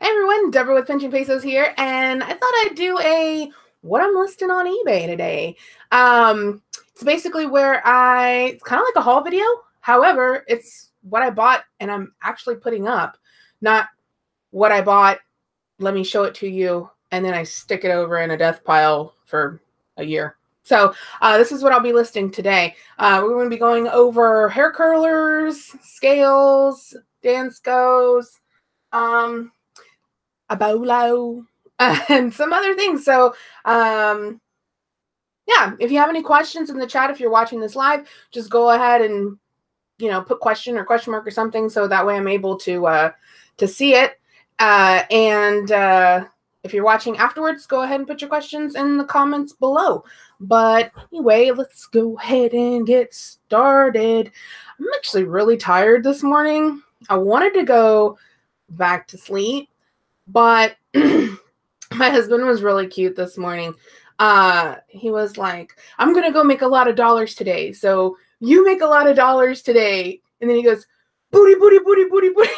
Hey everyone, Deborah with Pinching Pesos here, and I thought I'd do a what I'm listing on eBay today. It's basically where it's kind of like a haul video. However, it's what I bought and I'm actually putting up, not what I bought, let me show it to you, and then I stick it over in a death pile for a year. So this is what I'll be listing today. We're going to be going over hair curlers, scales, Danskos, a bolo, and some other things. So yeah, if you have any questions in the chat, if you're watching this live, just go ahead and put question or question mark or something, so that way I'm able to see it. If you're watching afterwards, go ahead and put your questions in the comments below. But anyway, let's go ahead and get started. I'm actually really tired this morning. I wanted to go back to sleep, but my husband was really cute this morning. He was like, I'm going to go make a lot of dollars today. So you make a lot of dollars today. And then he goes, booty, booty, booty, booty, booty.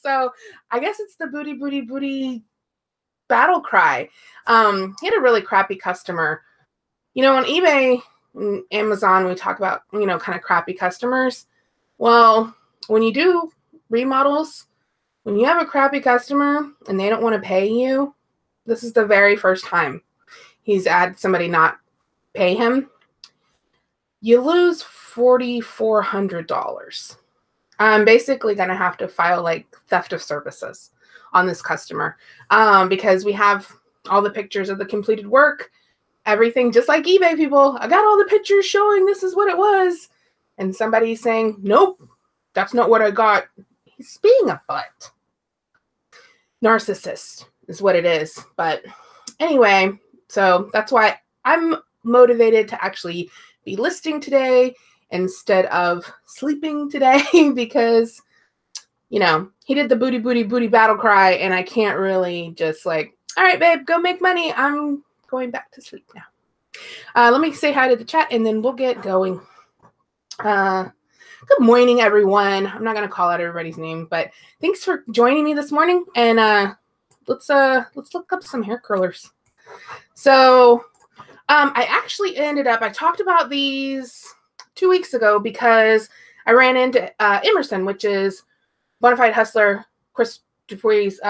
So I guess it's the booty, booty, booty battle cry. He had a really crappy customer. On eBay and Amazon, we talk about, kind of crappy customers. Well, when you do remodels, when you have a crappy customer and they don't want to pay you, this is the very first time he's had somebody not pay him, you lose $4,400. I'm basically going to have to file like theft of services on this customer because we have all the pictures of the completed work, everything, just like eBay people. I got all the pictures showing this is what it was. And somebody's saying, nope, that's not what I got. He's being a butt. Narcissist is what it is. But anyway, so that's why I'm motivated to actually be listing today instead of sleeping today because, he did the booty, booty, booty battle cry, and I can't really just like, all right, babe, go make money. I'm going back to sleep now. Let me say hi to the chat, and then we'll get going. Good morning, everyone. I'm not going to call out everybody's name, but thanks for joining me this morning, and let's look up some hair curlers. So I actually I talked about these 2 weeks ago because I ran into Emerson, which is Bonafide Hustler Chris Dupuis'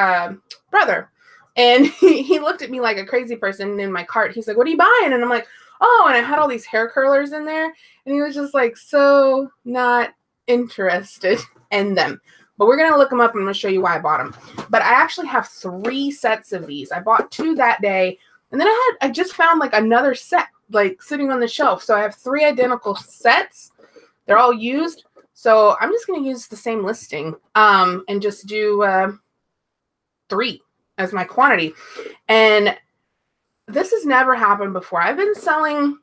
brother. And he looked at me like a crazy person in my cart. He's like, what are you buying? And I'm like, oh, and I had all these hair curlers in there. And he was just like, so not interested in them. But we're going to look them up and I'm going to show you why I bought them. But I actually have 3 sets of these. I bought 2 that day. And then I just found like another set like sitting on the shelf. So I have 3 identical sets. They're all used. So I'm just going to use the same listing and just do 3 as my quantity. And this has never happened before. I've been selling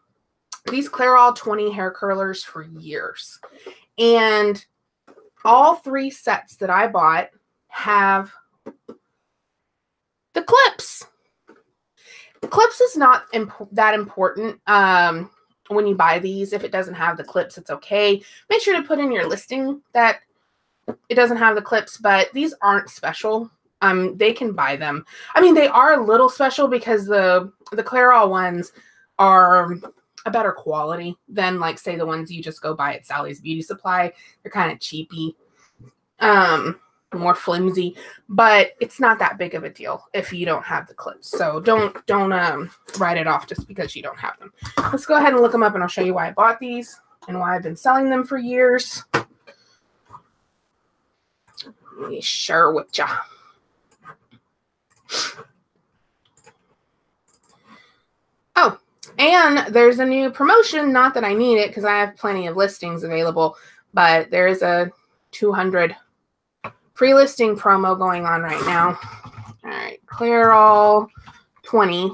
these Clairol 20 hair curlers for years. And all 3 sets that I bought have the clips. The clips is not that important when you buy these. If it doesn't have the clips, it's okay. Make sure to put in your listing that it doesn't have the clips, but these aren't special. They can buy them. I mean, they are a little special because the Clairol ones are a better quality than, like, say, the ones you just go buy at Sally's Beauty Supply. They're kind of cheapy, more flimsy, but it's not that big of a deal if you don't have the clips. So don't write it off just because you don't have them. Let's go ahead and look them up, and I'll show you why I bought these and why I've been selling them for years. Let me share with ya. Oh, and there's a new promotion. Not that I need it because I have plenty of listings available, but there is a 200 free listing promo going on right now. All right, Clairol 20.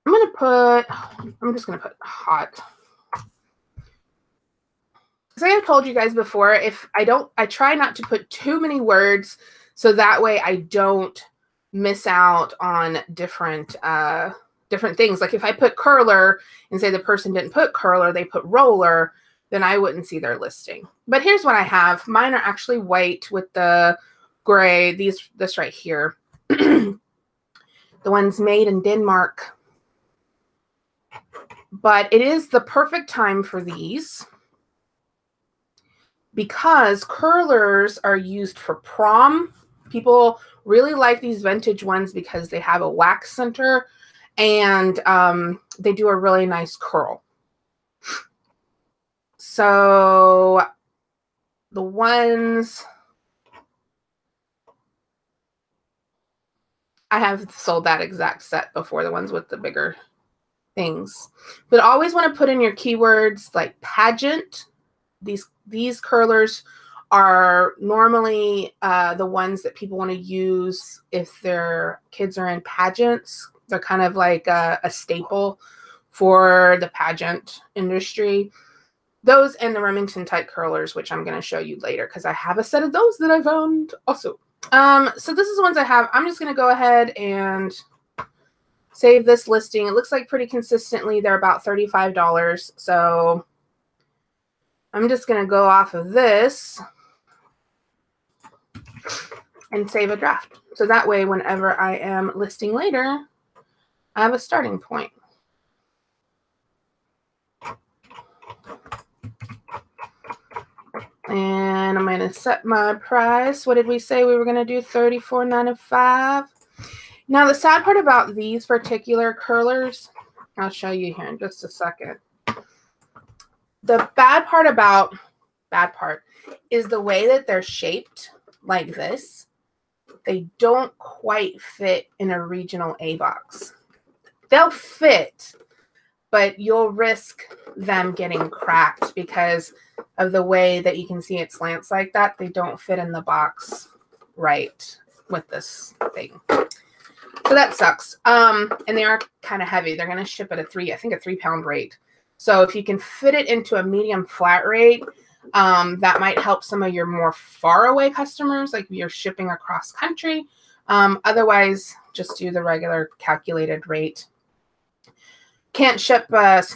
I'm just going to put hot. Because I have told you guys before, I try not to put too many words so that way I don't miss out on different things. Like if I put curler and say the person didn't put curler, they put roller, then I wouldn't see their listing. But here's what I have. Mine are actually white with the gray. This right here. The one's made in Denmark. But it is the perfect time for these because curlers are used for prom. People really like these vintage ones because they have a wax center and they do a really nice curl. So the ones I have sold that exact set before, the ones with the bigger things. But always want to put in your keywords like pageant. These curlers are normally the ones that people want to use if their kids are in pageants. They're kind of like a staple for the pageant industry. Those and the Remington type curlers, which I'm going to show you later because I have a set of those that I found also. So this is the ones I have. I'm just going to go ahead and save this listing. It looks like pretty consistently they're about $35. So I'm just going to go off of this and save a draft. So that way, whenever I am listing later, I have a starting point. And I'm going to set my price. What did we say we were going to do? $34.95. Now, the sad part about these particular curlers, I'll show you here in just a second. The bad part is the way that they're shaped like this. They don't quite fit in a regional A box. They'll fit, but you'll risk them getting cracked because of the way that you can see it slants like that. They don't fit in the box right with this thing. So that sucks. And they are kind of heavy. They're going to ship at I think a 3-pound rate. So if you can fit it into a medium flat rate, that might help some of your more far away customers, like if you're shipping across country. Otherwise, just do the regular calculated rate. Can't ship FedEx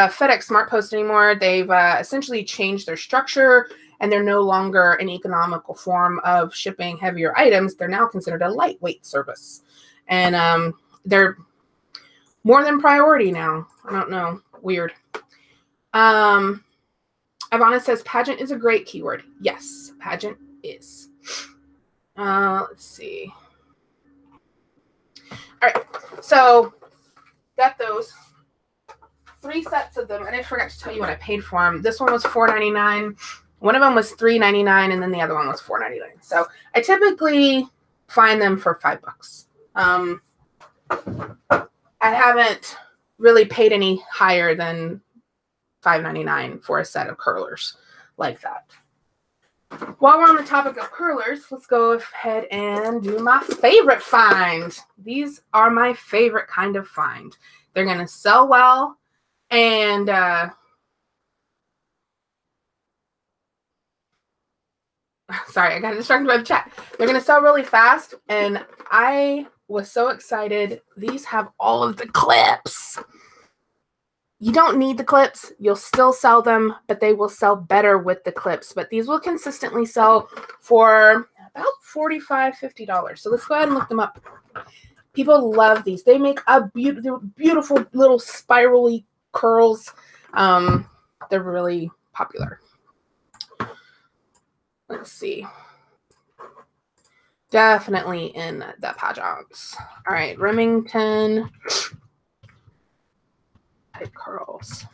SmartPost anymore. They've essentially changed their structure, and they're no longer an economical form of shipping heavier items. They're now considered a lightweight service, and they're more than priority now. I don't know. Weird. Ivana says pageant is a great keyword. Yes, pageant is. Let's see. All right, so got those 3 sets of them, and I forgot to tell you what I paid for them. This one was $4.99. One of them was $3.99, and then the other one was $4.99. So I typically find them for $5. I haven't really paid any higher than $5.99 for a set of curlers like that. While we're on the topic of curlers, let's go ahead and do my favorite find. These are my favorite kind of find. They're going to sell well, and sorry, I got distracted by the chat. They're going to sell really fast, and I was so excited. These have all of the clips. You don't need the clips. You'll still sell them, but they will sell better with the clips. But these will consistently sell for about $45, $50. So let's go ahead and look them up. People love these. They make a beautiful little spirally curls. They're really popular. Let's see. Definitely in the pageants. All right, Remington type curls.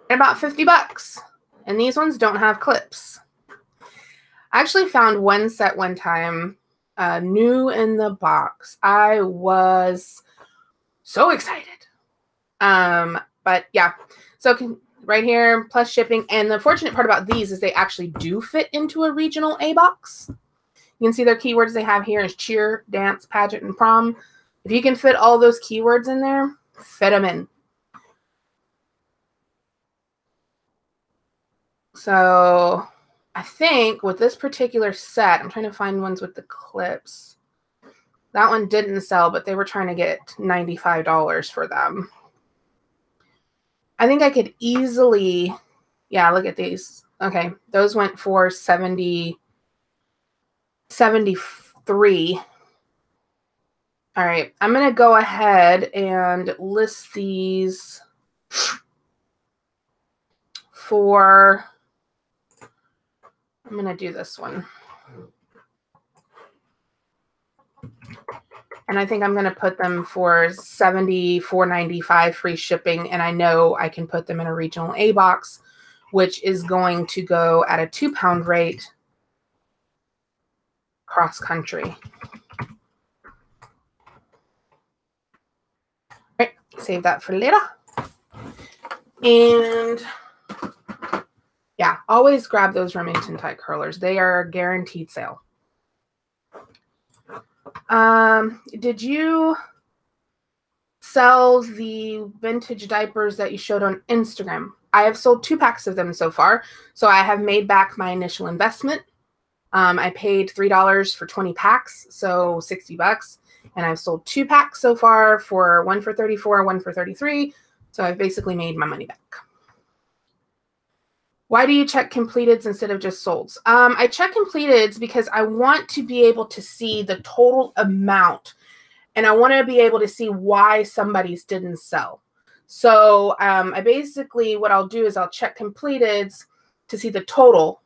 About $50. And these ones don't have clips. I actually found one set one time, new in the box. I was so excited. But yeah, so right here, plus shipping. And the fortunate part about these is they actually do fit into a regional A box. You can see their keywords they have here is cheer, dance, pageant, and prom. If you can fit all those keywords in there, fit them in. So I think with this particular set, I'm trying to find ones with the clips. That one didn't sell, but they were trying to get $95 for them. I think I could easily, yeah, look at these. Okay, those went for 73. All right, I'm going to go ahead and list these for, I'm going to do this one. And I think I'm going to put them for $74.95 free shipping. And I know I can put them in a regional A box, which is going to go at a 2-pound rate cross country. All right, save that for later. And yeah, always grab those Remington tight curlers. They are a guaranteed sale. Did you sell the vintage diapers that you showed on Instagram? I have sold 2 packs of them so far, so I have made back my initial investment. I paid $3 for 20 packs, so $60, and I've sold 2 packs so far, for one for $34, one for $33, so I've basically made my money back. Why do you check completeds instead of just solds? I check completeds because I want to be able to see the total amount, and I want to be able to see why somebody's didn't sell. So I basically, what I'll do is I'll check completeds to see the total,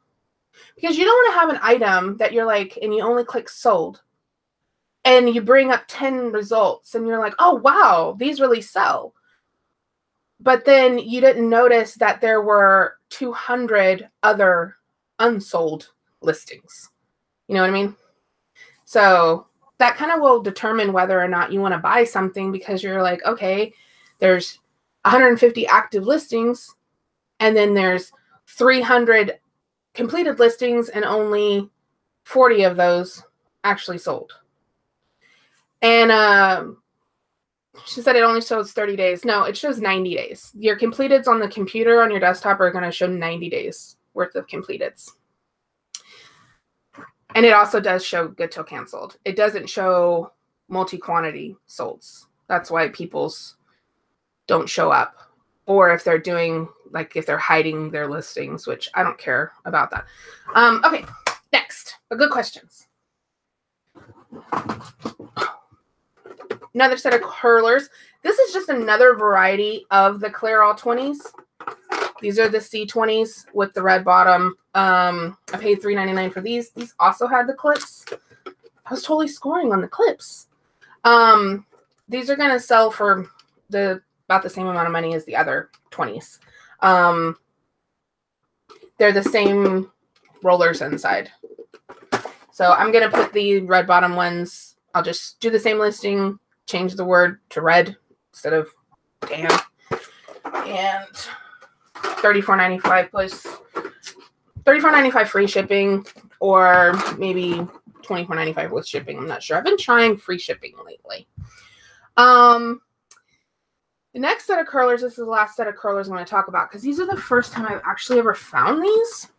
because you don't want to have an item that you're like, and you only click sold, and you bring up 10 results, and you're like, oh, wow, these really sell. But then you didn't notice that there were 200 other unsold listings. You know what I mean? So that kind of will determine whether or not you want to buy something, because you're like, okay, there's 150 active listings, and then there's 300 completed listings, and only 40 of those actually sold. And she said it only shows 30 days. No, it shows 90 days. Your completeds on the computer on your desktop are going to show 90 days worth of completeds. And it also does show good till canceled. It doesn't show multi-quantity solds. That's why people's don't show up. Or if they're doing, like if they're hiding their listings, which I don't care about that. Okay, next. Good questions. Another set of curlers. This is just another variety of the Clairol 20s. These are the C20s with the red bottom. I paid $3.99 for these. These also had the clips. I was totally scoring on the clips. These are going to sell for about the same amount of money as the other 20s. They're the same rollers inside. So I'm going to put the red bottom ones. I'll just do the same listing, change the word to red instead of tan. And $34.95 plus $34.95 free shipping, or maybe $24.95 with shipping. I'm not sure. I've been trying free shipping lately. The next set of curlers, this is the last set of curlers I'm going to talk about, because these are the first time I've actually ever found these.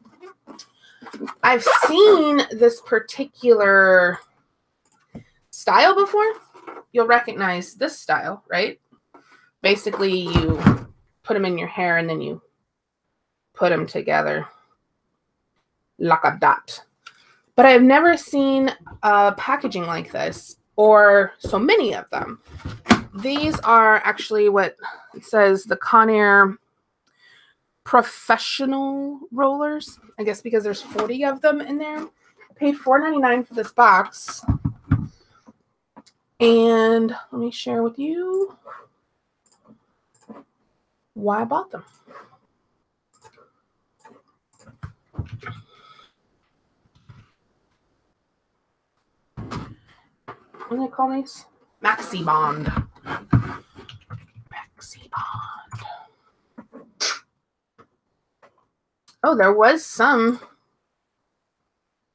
I've seen this particular style before. You'll recognize this style, right? Basically, you put them in your hair and then you put them together like a dot. But I've never seen packaging like this, or so many of them. These are actually what it says, the Conair Professional Rollers. I guess because there's 40 of them in there. I paid $4.99 for this box. And let me share with you why I bought them. What do they call these? Maxi Bond. Maxi Bond. Oh, there was some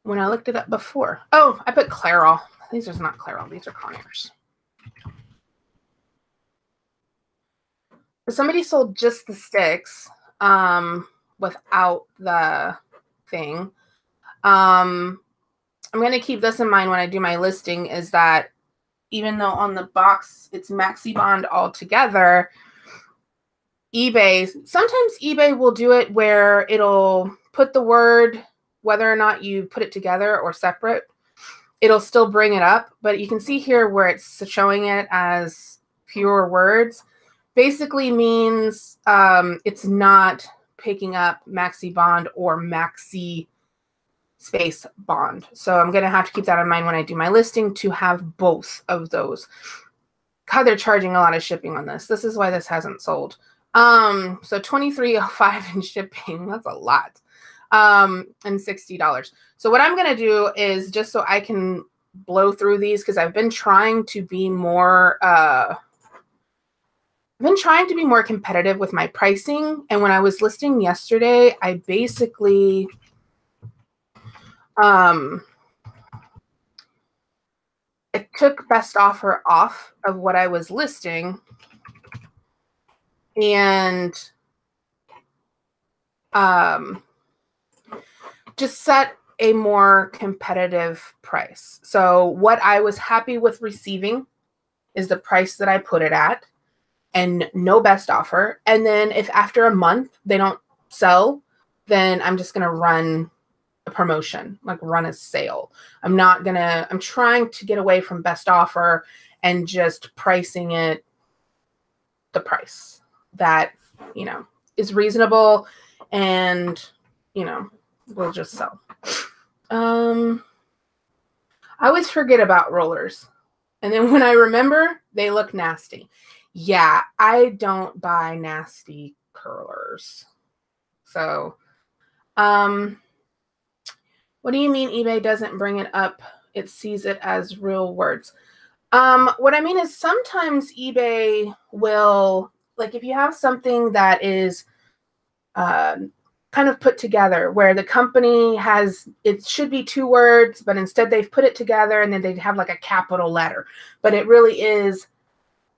when I looked it up before. Oh, I put Clairol. These are not Clairol. These are Conairs. Somebody sold just the sticks without the thing. I'm going to keep this in mind when I do my listing, is that even though on the box it's Maxi Bond all together, eBay, sometimes eBay will do it where it'll put the word, whether or not you put it together or separate, it'll still bring it up. But you can see here where it's showing it as fewer words, basically means it's not picking up maxi bond or maxi space bond. So I'm going to have to keep that in mind when I do my listing to have both of those. God, they're charging a lot of shipping on this. This is why this hasn't sold. So $23.05 in shipping. That's a lot. And $60. So what I'm going to do is, just so I can blow through these, because I've been trying to be more competitive with my pricing. And when I was listing yesterday, I basically I took best offer off of what I was listing and just set a more competitive price. So what I was happy with receiving is the price that I put it at and no best offer. And then if after a month they don't sell, then I'm just going to run a promotion, like run a sale. I'm trying to get away from best offer and just pricing it the price that, is reasonable and, we'll just sell. I always forget about rollers. And then when I remember, they look nasty. Yeah, I don't buy nasty curlers. So, what do you mean eBay doesn't bring it up? It sees it as real words. What I mean is sometimes eBay will, like if you have something that is kind of put together where the company has, it should be 2 words, but instead they've put it together and then they'd have like a capital letter, but it really is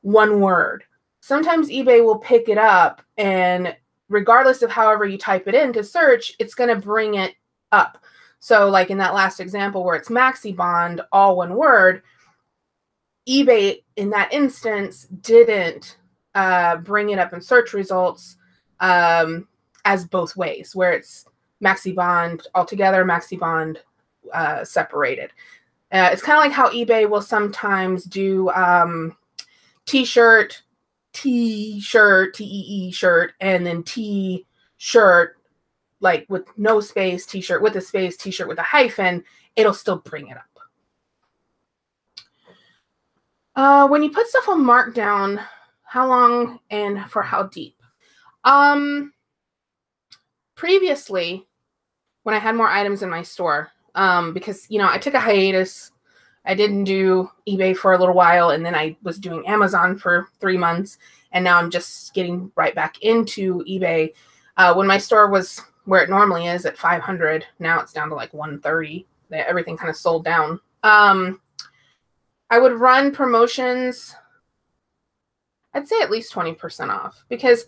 1 word. Sometimes eBay will pick it up, and regardless of however you type it in to search, it's going to bring it up. So like in that last example where it's maxi bond, all 1 word, eBay in that instance didn't bring it up in search results as both ways, where it's maxi bond altogether, maxi bond separated. It's kind of like how eBay will sometimes do t-shirt, T-E-E shirt, and then T-shirt, like with no space, t-shirt with a space, t-shirt with a hyphen, it'll still bring it up. When you put stuff on markdown, how long and for how deep? Previously, when I had more items in my store, because, I took a hiatus. I didn't do eBay for a little while, and then I was doing Amazon for 3 months, and now I'm just getting right back into eBay. When my store was where it normally is at 500, now it's down to like 130. Everything kind of sold down. I would run promotions, I'd say at least 20% off, because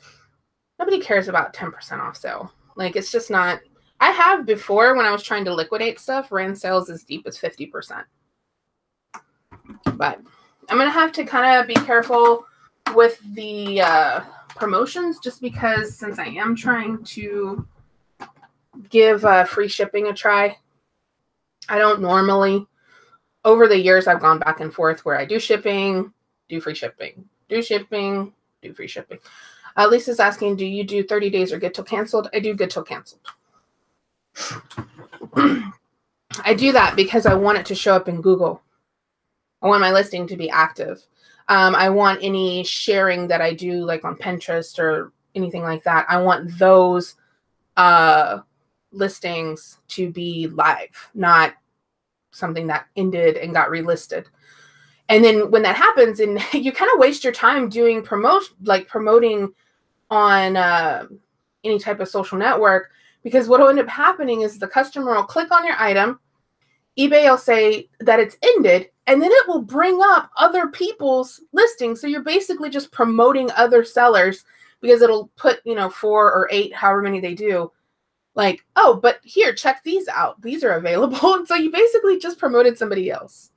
nobody cares about 10% off sale. Like, it's just not. I have before, when I was trying to liquidate stuff, ran sales as deep as 50%. But I'm going to have to kind of be careful with the promotions, just because since I am trying to give free shipping a try, I don't normally, over the years, I've gone back and forth where I do shipping, do free shipping, do shipping, do free shipping. Lisa's asking, do you do 30 days or good till canceled? I do good till canceled. I do that because I want it to show up in Google. I want my listing to be active. I want any sharing that I do, like on Pinterest or anything like that, I want those listings to be live, not something that ended and got relisted. And then when that happens, and you kind of waste your time doing promoting on any type of social network, because what will end up happening is the customer will click on your item, eBay will say that it's ended, and then it will bring up other people's listings. So you're basically just promoting other sellers, because it'll put, 4 or 8, however many they do, like, oh, but here, check these out. These are available. And so you basically just promoted somebody else.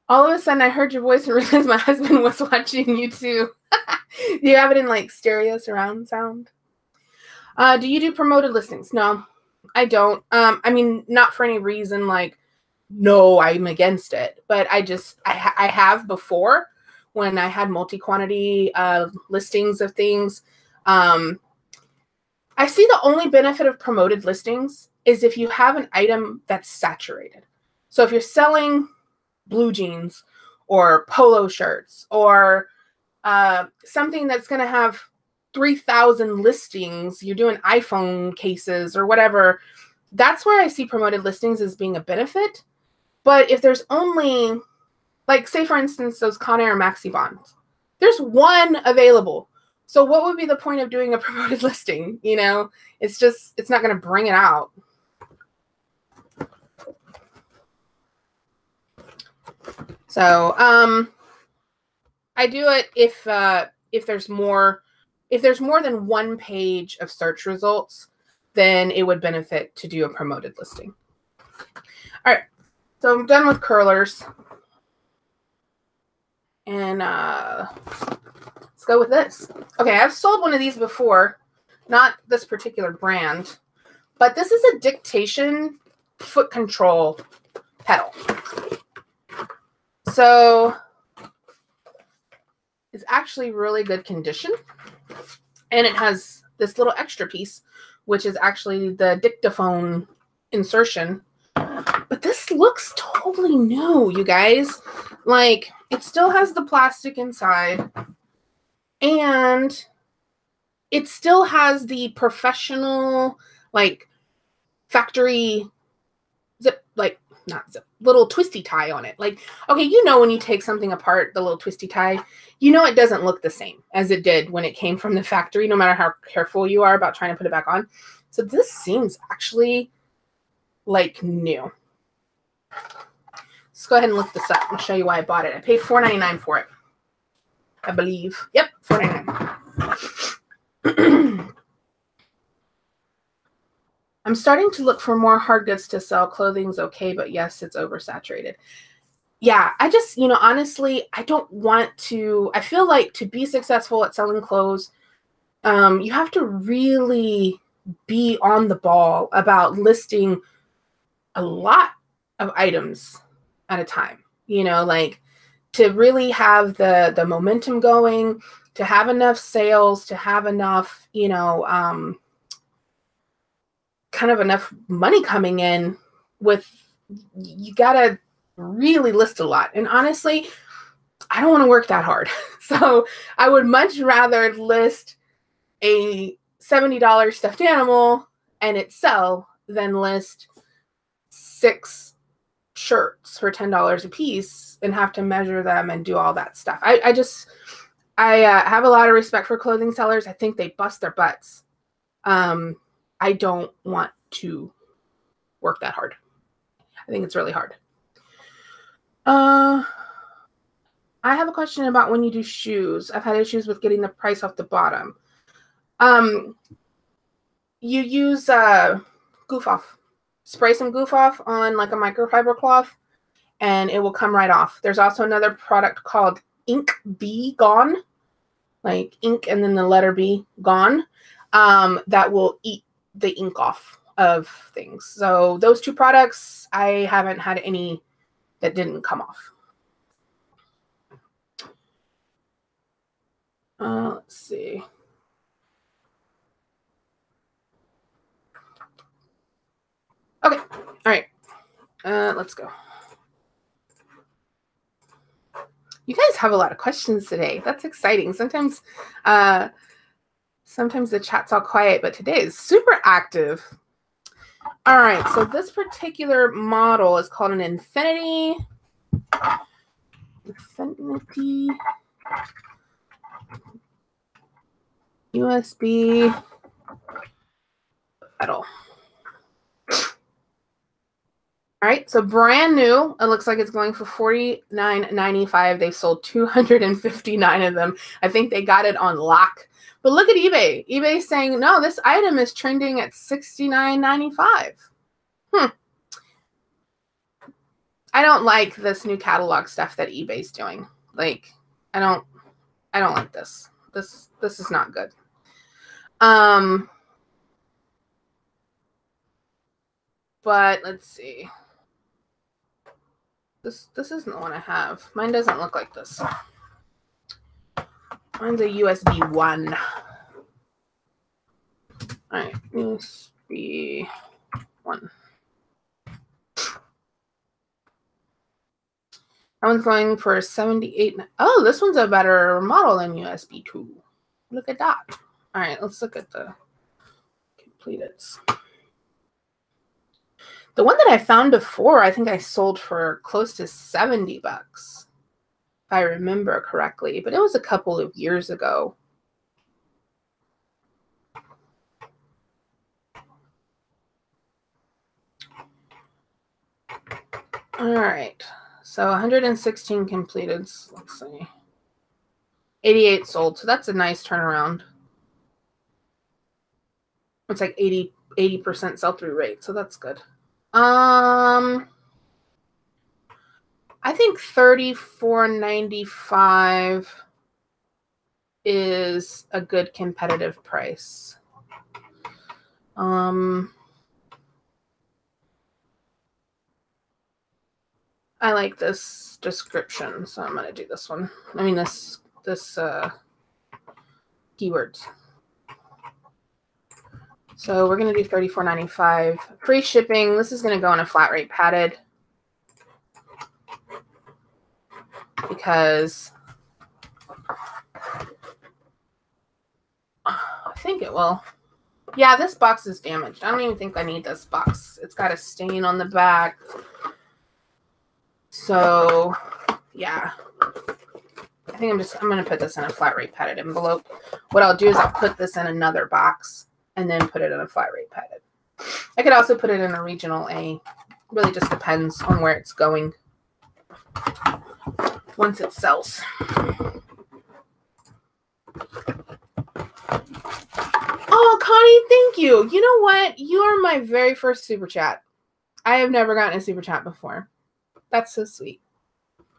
All of a sudden, I heard your voice and realized my husband was watching you too. Do you have it in like stereo surround sound? Do you do promoted listings? No, I don't. I mean, not for any reason like, no, I'm against it. But I have before when I had multi-quantity listings of things. I see the only benefit of promoted listings is if you have an item that's saturated. So if you're selling blue jeans or polo shirts or something that's going to have 3,000 listings, you're doing iPhone cases or whatever, that's where I see promoted listings as being a benefit. But if there's only, like, say, for instance, those Conair Maxi Bonds, there's one available. So what would be the point of doing a promoted listing? You know, it's not going to bring it out. So I do it if there's more than one page of search results, then it would benefit to do a promoted listing. All right, so I'm done with curlers. And let's go with this. Okay, I've sold one of these before, not this particular brand, but this is a Dictation foot control pedal. So it's actually really good condition. And it has this little extra piece, which is actually the dictaphone insertion. But this looks totally new, you guys. Like, it still has the plastic inside. And it still has the professional, like, factory zip, like, not zip, little twisty tie on it. Like, okay, you know when you take something apart, the little twisty tie, you know it doesn't look the same as it did when it came from the factory, no matter how careful you are about trying to put it back on. So this seems actually like new. Let's go ahead and look this up and show you why I bought it. I paid $4.99 for it, I believe. Yep, $4.99. I'm starting to look for more hard goods to sell. Clothing's okay, but yes, it's oversaturated. Yeah, I just, you know, honestly, I don't want to. I feel like to be successful at selling clothes, you have to really be on the ball about listing a lot of items at a time. You know, like to really have the momentum going, to have enough sales, to have enough, you know, kind of enough money coming in. With, you gotta really list a lot. And honestly, I don't want to work that hard. So I would much rather list a $70 stuffed animal and it sell than list 6 shirts for $10 a piece and have to measure them and do all that stuff. I have a lot of respect for clothing sellers. I think they bust their butts. I don't want to work that hard. I think it's really hard. I have a question about when you do shoes. I've had issues with getting the price off the bottom. You use goof off. Spray some goof off on like a microfiber cloth and it will come right off. There's also another product called Ink B Gone, like ink and then the letter B, gone, that will eat the ink off of things. So those 2 products, I haven't had any that didn't come off. Let's see. Okay. All right. Let's go. You guys have a lot of questions today. That's exciting. Sometimes the chat's all quiet, but today is super active. All right. So this particular model is called an Infinity USB pedal. All right, so brand new. It looks like it's going for $49.95. They've sold 259 of them. I think they got it on lock. But look at eBay. eBay's saying, no, this item is trending at $69.95. I don't like this new catalog stuff that eBay's doing. Like, I don't like this. This is not good. But let's see. This isn't the one I have. Mine doesn't look like this. Mine's a USB 1. All right, USB 1. That one's going for 78. Oh, this one's a better model than USB 2. Look at that. All right, let's look at the completeds. The one that I found before, I think I sold for close to 70 bucks, if I remember correctly, but it was a couple of years ago. All right, so 116 completed. Let's see. 88 sold, so that's a nice turnaround. It's like 80% sell-through rate, so that's good. I think $34.95 is a good competitive price. I like this description, so I'm gonna do this one. I mean this keywords. So we're gonna do $34.95. Free shipping. This is gonna go on a flat rate padded because I think it will. Yeah, this box is damaged. I don't even think I need this box. It's got a stain on the back. So yeah, I think I'm gonna put this in a flat rate padded envelope. What I'll do is I'll put this in another box and then put it in a flat rate padded. I could also put it in a regional A. Really just depends on where it's going once it sells. Oh, Connie, thank you. You know what? You are my very first super chat. I have never gotten a super chat before. That's so sweet.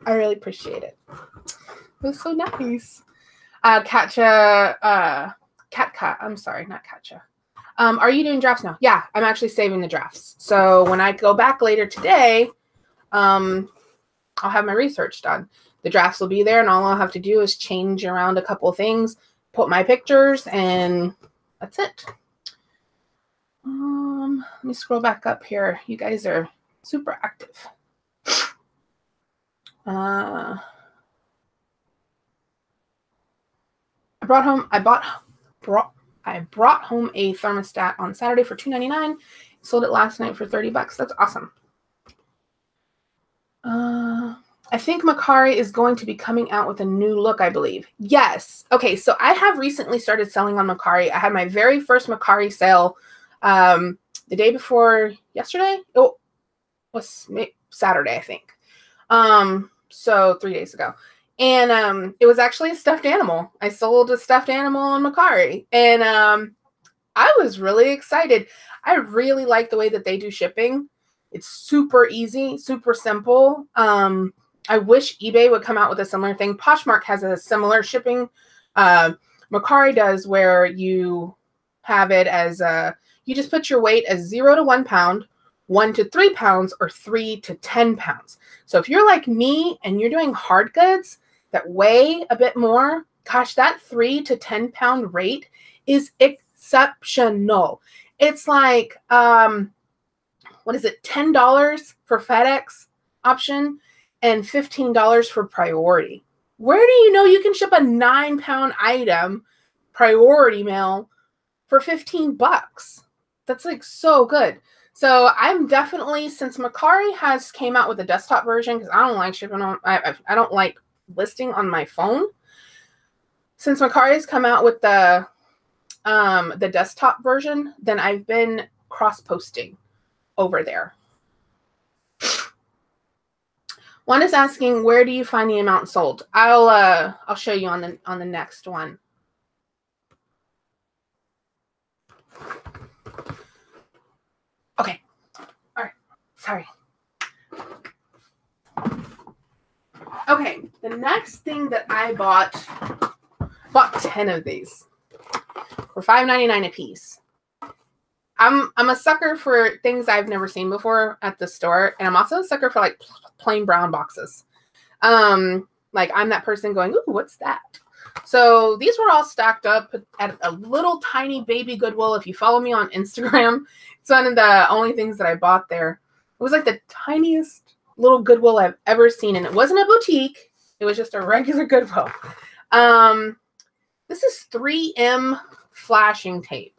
I really appreciate it. It was so nice. Katka, I'm sorry, not Katja. Are you doing drafts now? Yeah, I'm actually saving the drafts. So when I go back later today, I'll have my research done. The drafts will be there, and all I'll have to do is change around a couple of things, put my pictures, and that's it. Let me scroll back up here. You guys are super active. I brought home a thermostat on Saturday for $2.99. Sold it last night for 30 bucks. That's awesome. I think Mercari is going to be coming out with a new look, I believe. Yes. Okay, so I have recently started selling on Mercari. I had my very first Mercari sale the day before yesterday. Oh, it was Saturday, I think. So 3 days ago. And it was actually a stuffed animal. I sold a stuffed animal on Mercari. And I was really excited. I really like the way that they do shipping. It's super easy, super simple. I wish eBay would come out with a similar thing. Poshmark has a similar shipping. Mercari does, where you have it as you just put your weight as 0 to 1 pound, 1 to 3 pounds, or 3 to 10 pounds. So if you're like me and you're doing hard goods that weigh a bit more, gosh, that 3 to 10 pound rate is exceptional. It's like, what is it? $10 for FedEx option and $15 for priority. Where do you know you can ship a 9-pound item priority mail for 15 bucks? That's like so good. So I'm definitely, since Mercari has came out with a desktop version, because I don't like shipping on, I don't like listing on my phone. Since Mercari has come out with the desktop version, then I've been cross-posting over there. One is asking, where do you find the amount sold? I'll show you on the next one. Okay. All right. Sorry. Okay. The next thing that I bought, Bought 10 of these for $5.99 a piece. I'm a sucker for things I've never seen before at the store, and I'm also a sucker for like plain brown boxes. Like I'm that person going, ooh, what's that? So these were all stacked up at a little tiny baby Goodwill. If you follow me on Instagram, it's one of the only things that I bought there. It was like the tiniest little Goodwill I've ever seen, and it wasn't a boutique. It was just a regular Goodwill. This is 3M flashing tape.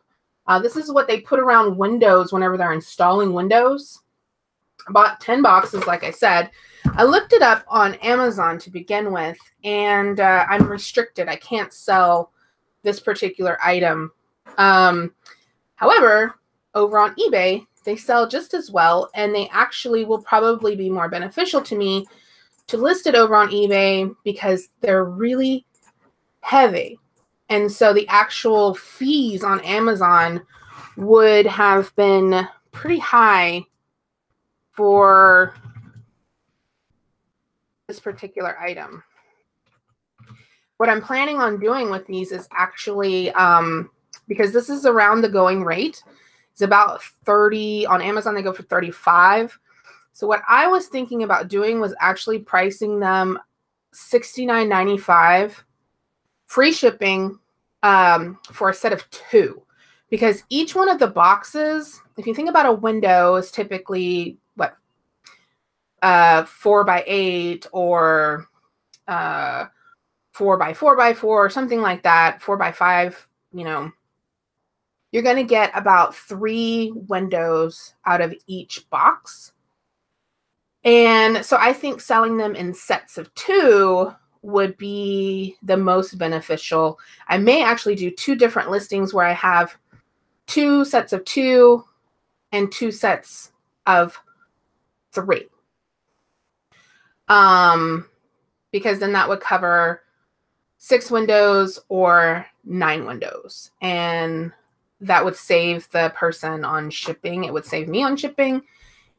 This is what they put around windows whenever they're installing windows. I bought 10 boxes, like I said. I looked it up on Amazon to begin with, and I'm restricted. I can't sell this particular item. However, over on eBay, they sell just as well, and they actually will probably be more beneficial to me to list it over on eBay because they're really heavy. And so the actual fees on Amazon would have been pretty high for this particular item. What I'm planning on doing with these is actually, because this is around the going rate, it's about 30 on Amazon. They go for 35. So what I was thinking about doing was actually pricing them $69.95, free shipping, for a set of 2, because each one of the boxes, if you think about a window, is typically what, 4x8 or 4x4x4 or something like that, 4x5. You know, you're going to get about 3 windows out of each box. And so I think selling them in sets of 2 would be the most beneficial. I may actually do 2 different listings where I have 2 sets of 2 and 2 sets of 3. Because then that would cover 6 windows or 9 windows. And that would save the person on shipping. It would save me on shipping.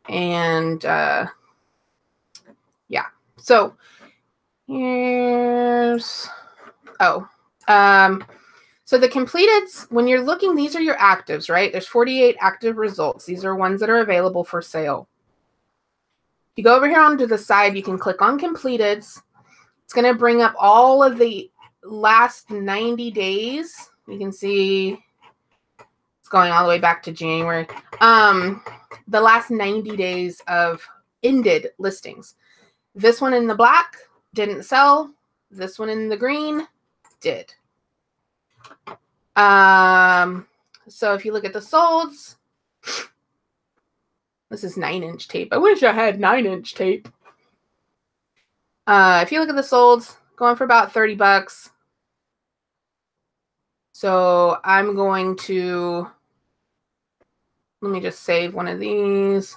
And yeah. So here's, so the completeds, when you're looking, these are your actives, right? There's 48 active results. These are ones that are available for sale. If you go over here onto the side, you can click on completeds. It's going to bring up all of the last 90 days. You can see it's going all the way back to January. The last 90 days of ended listings. This one in the black didn't sell. This one in the green did. So if you look at the solds, this is 9-inch tape. I wish I had 9-inch tape. If you look at the solds, going for about 30 bucks. So I'm going to, let me just save one of these.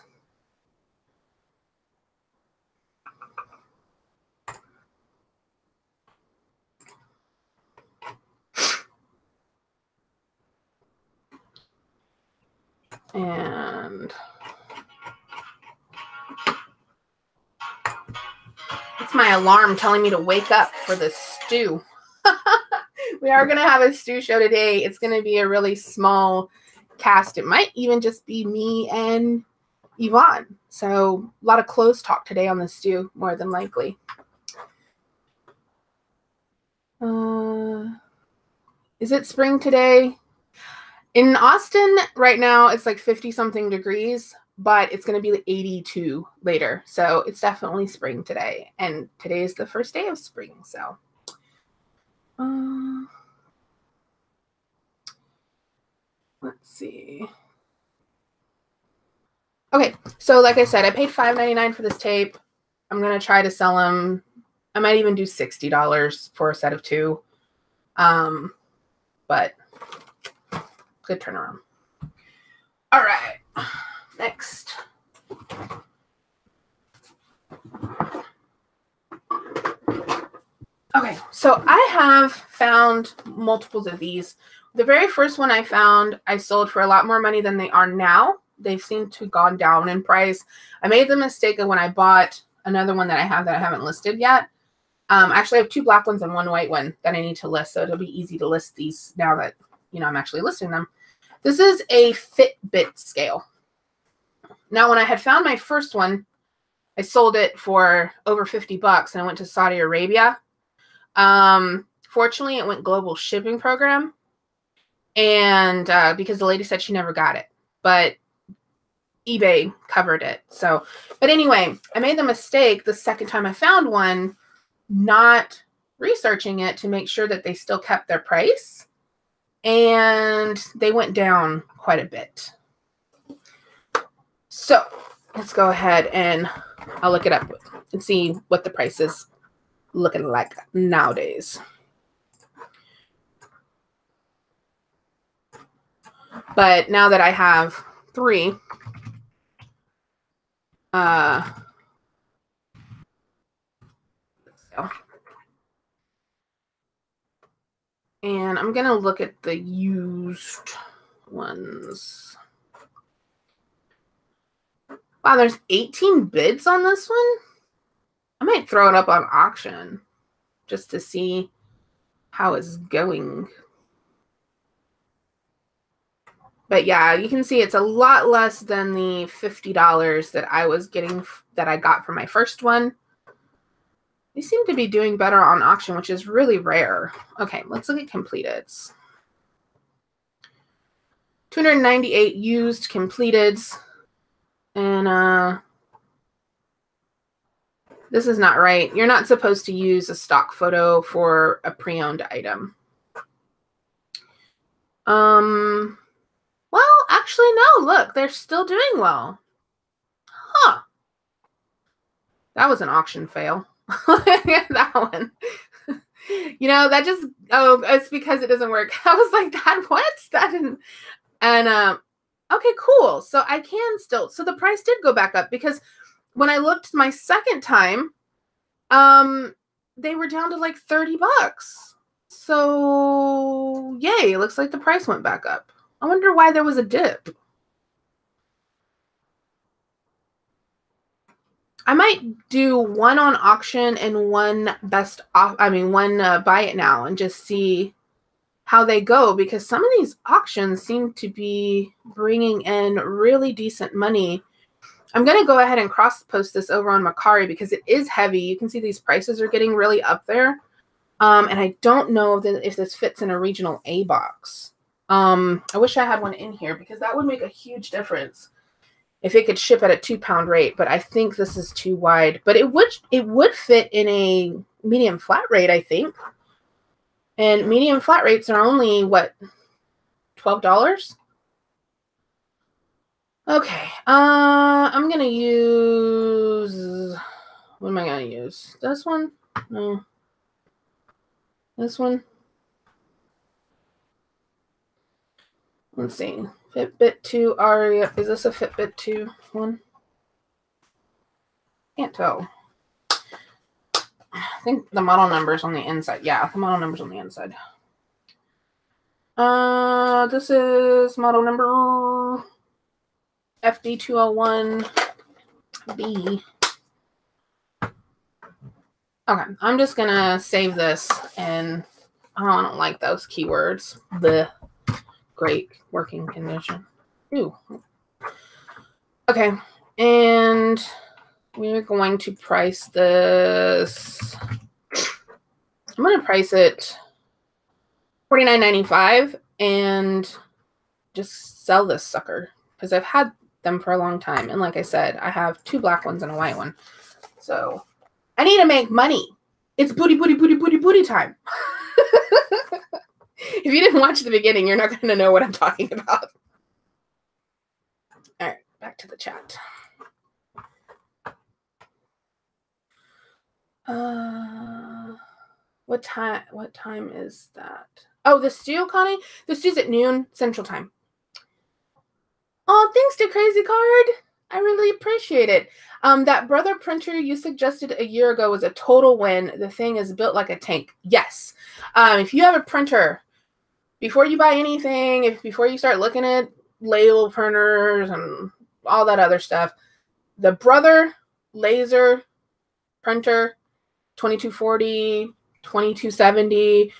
And it's my alarm telling me to wake up for the stew. We are going to have a stew show today. It's going to be a really small cast. It might even just be me and Yvonne. So a lot of clothes talk today on the stew, more than likely. Is it spring today? In Austin right now, it's like 50-something degrees, but it's going to be like 82 later. So it's definitely spring today. And today is the first day of spring. So let's see. Okay, so like I said, I paid $5.99 for this tape. I'm going to try to sell them. I might even do $60 for a set of 2. But good turnaround. All right, next. Okay, so I have found multiples of these. The very first one I found, I sold for a lot more money than they are now. They've seemed to have gone down in price. I made the mistake of when I bought another one that I have that I haven't listed yet. I actually have 2 black ones and 1 white one that I need to list, so it'll be easy to list these now that, you know, I'm actually listing them. This is a Fitbit scale. Now, when I had found my first one, I sold it for over 50 bucks and I went to Saudi Arabia. Fortunately, it went global shipping program, and because the lady said she never got it, but eBay covered it. So, but anyway, I made the mistake the second time I found one, not researching it to make sure that they still kept their price, and they went down quite a bit. So let's go ahead and I'll look it up and see what the price is looking like nowadays. But now that I have 3, and I'm going to look at the used ones. Wow, there's 18 bids on this one. I might throw it up on auction just to see how it's going. But yeah, you can see it's a lot less than the $50 that I was getting, that I got for my first one. They seem to be doing better on auction, which is really rare. Okay, let's look at completeds. 298 used completeds. And this is not right. You're not supposed to use a stock photo for a pre-owned item. Well, actually, no. Look, they're still doing well. Huh. That was an auction fail. That one. You know, that just, oh, it's because it doesn't work. I was like, that didn't, and, okay, cool. So I can still, so the price did go back up, because when I looked my second time, they were down to like 30 bucks. So yay, it looks like the price went back up. I wonder why there was a dip. I might do one on auction and one buy it now and just see how they go, because some of these auctions seem to be bringing in really decent money. I'm going to go ahead and cross post this over on Mercari because it is heavy. You can see these prices are getting really up there. And I don't know if this fits in a regional A box. I wish I had one in here because that would make a huge difference if it could ship at a 2-pound rate, but I think this is too wide. But it would fit in a medium flat rate, I think. And medium flat rates are only, what, $12? Okay. I'm going to use, what am I going to use? This one? No. This one? Let's see. Fitbit 2 Aria. Is this a Fitbit 2 one? Can't tell. I think the model number's on the inside. Yeah, the model number's on the inside. This is model number FD201B. Okay, I'm just gonna save this, and I don't like those keywords. The great working condition. Ooh. Okay, and we're going to price this. I'm going to price it $49.95 and just sell this sucker because I've had them for a long time. And like I said, I have 2 black ones and a white one. So I need to make money. It's booty, booty, booty, booty, booty time. If you didn't watch the beginning, you're not going to know what I'm talking about. All right, back to the chat. What time is that? Oh, the stew, Connie? The stew's at noon Central Time. Oh, thanks to Crazy Card. I really appreciate it. That Brother printer you suggested a year ago was a total win. The thing is built like a tank. Yes. If you have a printer, before you buy anything, before you start looking at label printers and all that other stuff, the Brother laser printer 2240, 2270.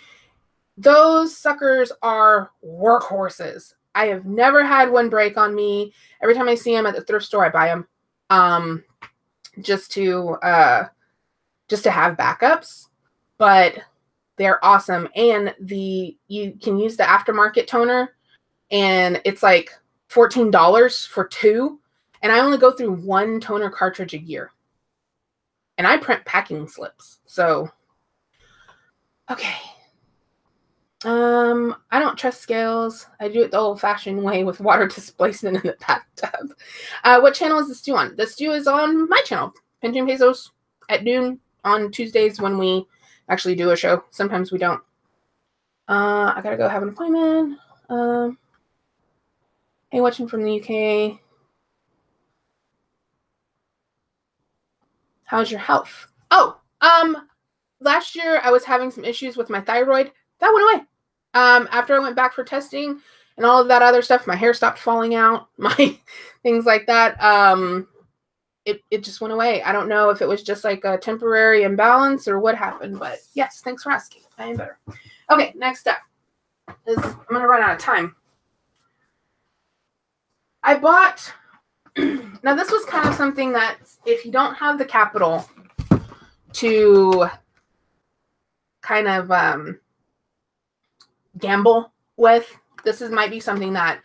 Those suckers are workhorses. I have never had one break on me. Every time I see them at the thrift store, I buy them just to have backups. But they're awesome. And you can use the aftermarket toner, and it's like $14 for 2. And I only go through 1 toner cartridge a year. And I print packing slips. So, okay. I don't trust scales. I do it the old-fashioned way with water displacement in the bathtub. What channel is the stew on? The stew is on my channel, Pinching Pesos, at noon on Tuesdays when we actually do a show. Sometimes we don't. I gotta go have an appointment. Hey, watching from the UK. How's your health? Oh, last year I was having some issues with my thyroid. That went away. After I went back for testing and all of that other stuff, my hair stopped falling out, my things like that. It just went away. I don't know if it was just like a temporary imbalance or what happened, but yes, thanks for asking. I am better. Okay, next up is, I'm going to run out of time. I bought, now this was kind of something that if you don't have the capital to kind of gamble with, this might be something that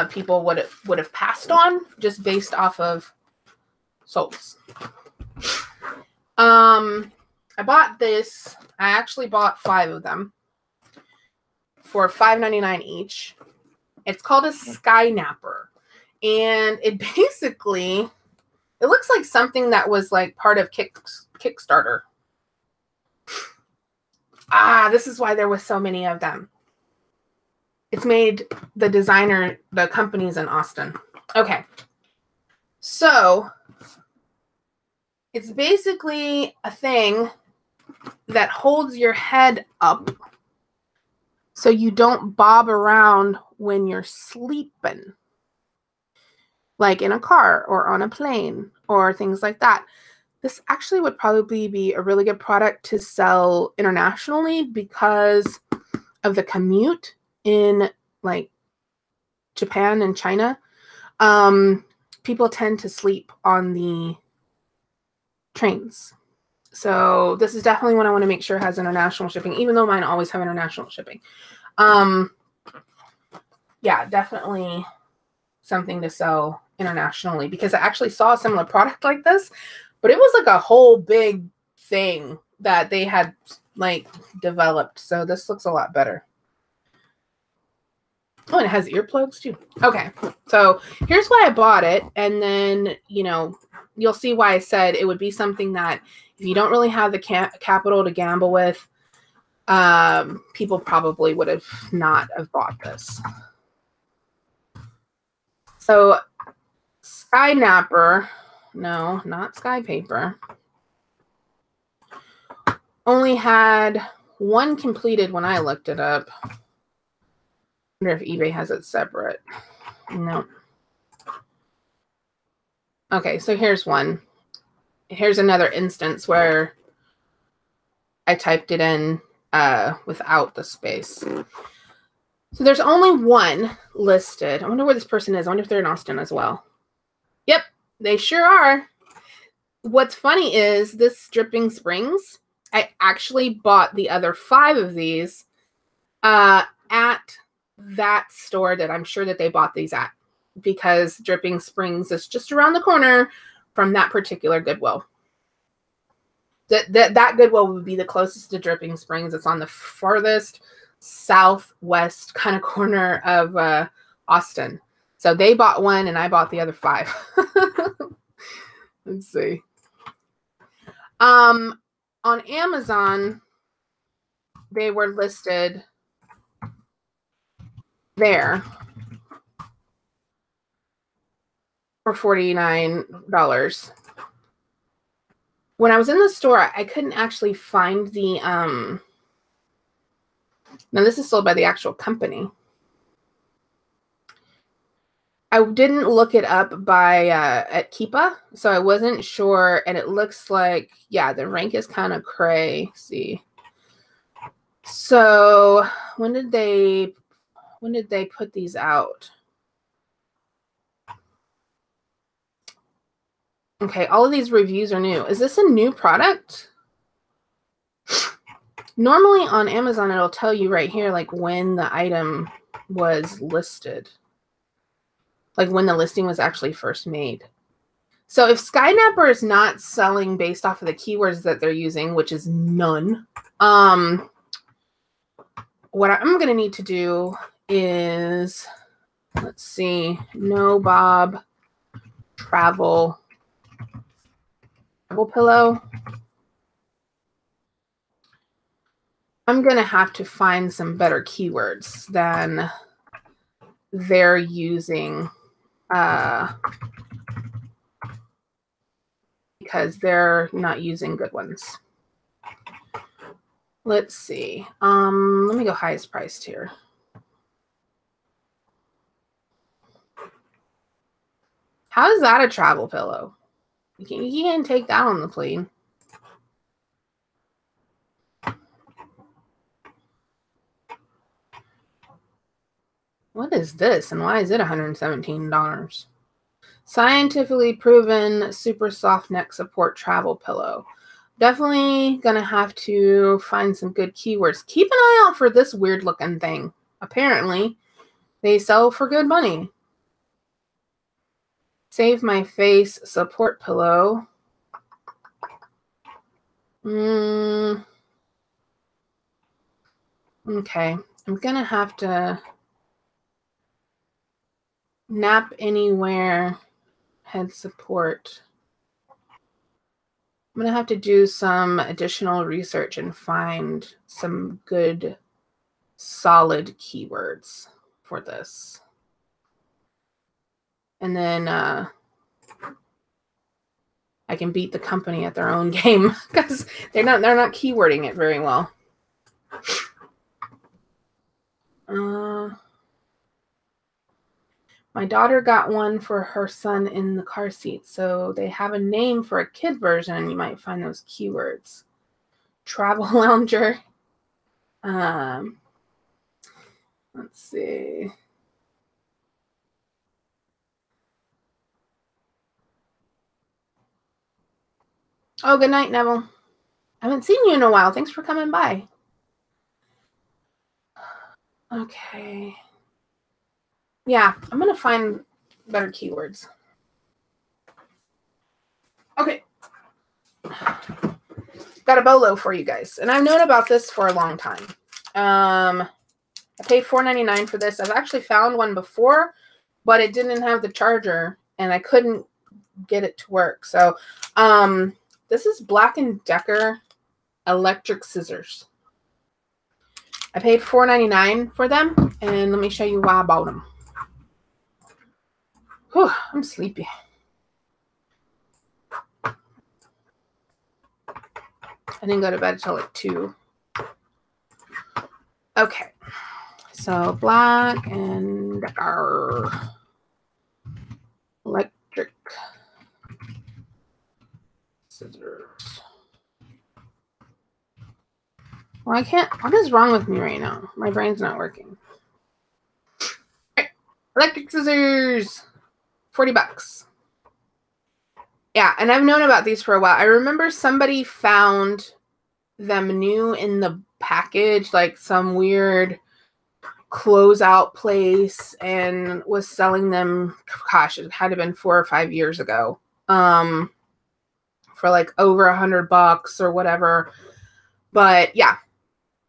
people would have passed on just based off of souls. I bought this. I actually bought 5 of them for $5.99 each. It's called a Sky Napper, and it basically, it looks like something that was like part of Kickstarter. This is why there was so many of them. It's made, the company's in Austin. Okay. So it's basically a thing that holds your head up so you don't bob around when you're sleeping, like in a car or on a plane or things like that. This actually would probably be a really good product to sell internationally because of the commute in like Japan and China. People tend to sleep on the trains. So this is definitely one I want to make sure has international shipping, even though mine always have international shipping. Yeah, definitely something to sell internationally because I actually saw a similar product like this, but it was like a whole big thing that they had like developed. So this looks a lot better. Oh, and it has earplugs too. Okay, so here's why I bought it. And then, you know, you'll see why I said it would be something that if you don't really have the capital to gamble with, people probably would have not have bought this. So Sky Napper, no, not Sky Paper, only had 1 completed when I looked it up. I wonder if eBay has it separate. No. Okay, so here's one. Here's another instance where I typed it in without the space. So there's only 1 listed. I wonder where this person is. I wonder if they're in Austin as well. Yep, they sure are. What's funny is this Dripping Springs, I actually bought the other 5 of these at that store that I'm sure that they bought these at, because Dripping Springs is just around the corner from that particular Goodwill. That Goodwill would be the closest to Dripping Springs. It's on the farthest southwest kind of corner of Austin. So they bought 1 and I bought the other 5. Let's see. On Amazon, they were listed there for $49. When I was in the store, I couldn't actually find the now this is sold by the actual company. I didn't look it up by at Keepa, so I wasn't sure. And it looks like, yeah, the rank is kind of cray. See, so when did they put these out? Okay, all of these reviews are new. Is this a new product? Normally on Amazon, it'll tell you right here, like when the item was listed, like when the listing was actually first made. So if Skynapper is not selling based off of the keywords that they're using, which is none, what I'm going to need to do is, let's see, no Bob travel pillow. I'm going to have to find some better keywords than they're using because they're not using good ones. Let's see. Let me go highest priced here. How is that a travel pillow? You can't take that on the plane. What is this and why is it $117? Scientifically proven super soft neck support travel pillow. Definitely gonna have to find some good keywords. Keep an eye out for this weird looking thing. Apparently, they sell for good money. Save my face support pillow. Okay, I'm gonna have to nap anywhere head support. I'm gonna have to do some additional research and find some good solid keywords for this. And then I can beat the company at their own game because they're not keywording it very well. My daughter got one for her son in the car seat, so they have a name for a kid version. You might find those keywords. Travel lounger. Let's see. Oh, good night, Neville. I haven't seen you in a while. Thanks for coming by. Okay. Yeah, I'm going to find better keywords. Okay. Got a bolo for you guys. And I've known about this for a long time. I paid $4.99 for this. I've actually found one before, but it didn't have the charger, and I couldn't get it to work. So this is Black & Decker electric scissors. I paid $4.99 for them, and let me show you why I bought them. Whew, I'm sleepy. I didn't go to bed until like 2. Okay, so Black & Decker electric scissors. Well, I can't. What is wrong with me right now? My brain's not working. Right. Electric scissors, $40. Yeah, and I've known about these for a while. I remember somebody found them new in the package, like some weird closeout place, and was selling them. Gosh, it had to have been 4 or 5 years ago. For like over $100 or whatever. But yeah.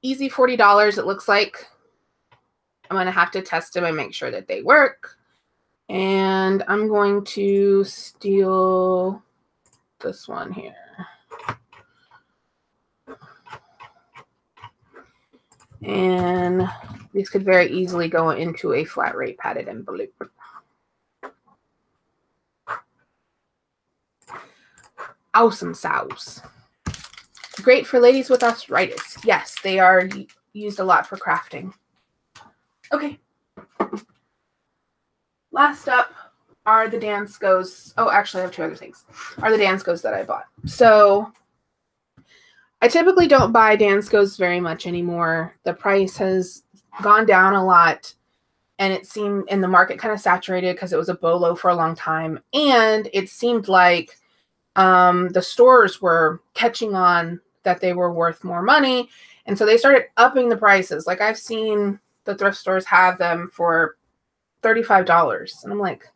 Easy $40, it looks like. I'm going to have to test them and make sure that they work. And I'm going to steal this one here. And these could very easily go into a flat rate padded envelope. Awesome sauce. Great for ladies with arthritis. Yes, they are used a lot for crafting. Okay. last up are the Danskos. Oh, actually, I have two other things. Are the Danskos that I bought. So I typically don't buy Danskos very much anymore. The price has gone down a lot, and it seemed in the market kind of saturated because it was a BOLO for a long time. And it seemed like the stores were catching on that they were worth more money. And so they started upping the prices. Like I've seen the thrift stores have them for $35. And I'm like,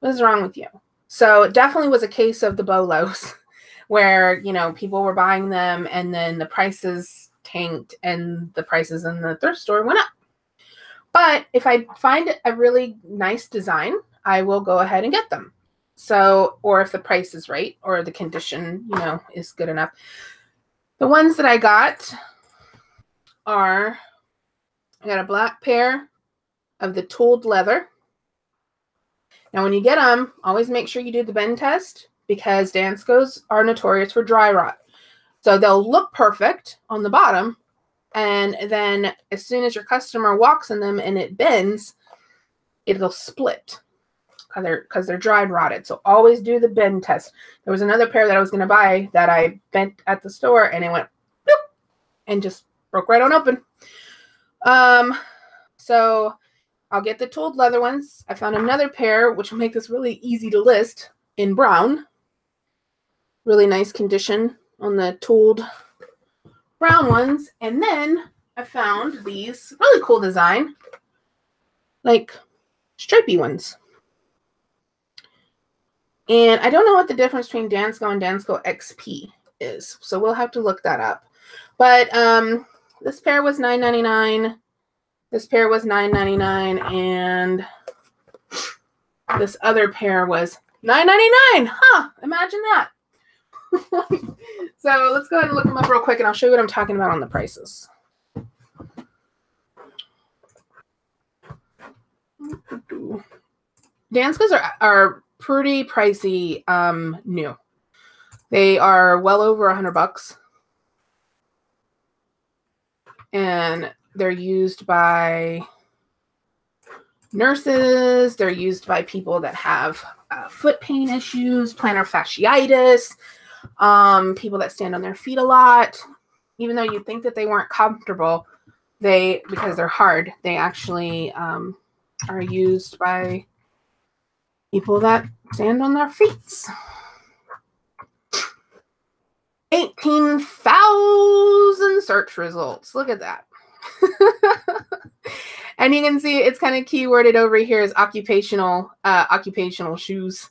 what is wrong with you? So it definitely was a case of the BOLOs where, you know, people were buying them and then the prices tanked and the prices in the thrift store went up. But if I find a really nice design, I will go ahead and get them. So, or if the price is right or the condition, you know, is good enough. The ones that I got are, I got a black pair of the tooled leather. Now, when you get them, always make sure you do the bend test because Danskos are notorious for dry rot. So they'll look perfect on the bottom. And then as soon as your customer walks in them and it bends, it'll split because they're dry rotted. So always do the bend test. There was another pair that I was going to buy that I bent at the store and it went boop, and just broke right on open. So I'll get the tooled leather ones. I found another pair, which will make this really easy to list, in brown. Really nice condition on the tooled brown ones. And then I found these really cool design, like stripey ones. And I don't know what the difference between Dansko and Dansko XP is, so we'll have to look that up. But this pair was $9.99. This pair was $9.99, and this other pair was $9.99. Huh? Imagine that. So let's go ahead and look them up real quick, and I'll show you what I'm talking about on the prices. Danskos are pretty pricey new. They are well over $100, and they're used by nurses. They're used by people that have foot pain issues, plantar fasciitis, people that stand on their feet a lot. Even though you'd think that they weren't comfortable, because they're hard, they actually are used by people that stand on their feet. 18,000 search results. Look at that. And you can see it's kind of keyworded over here as occupational shoes,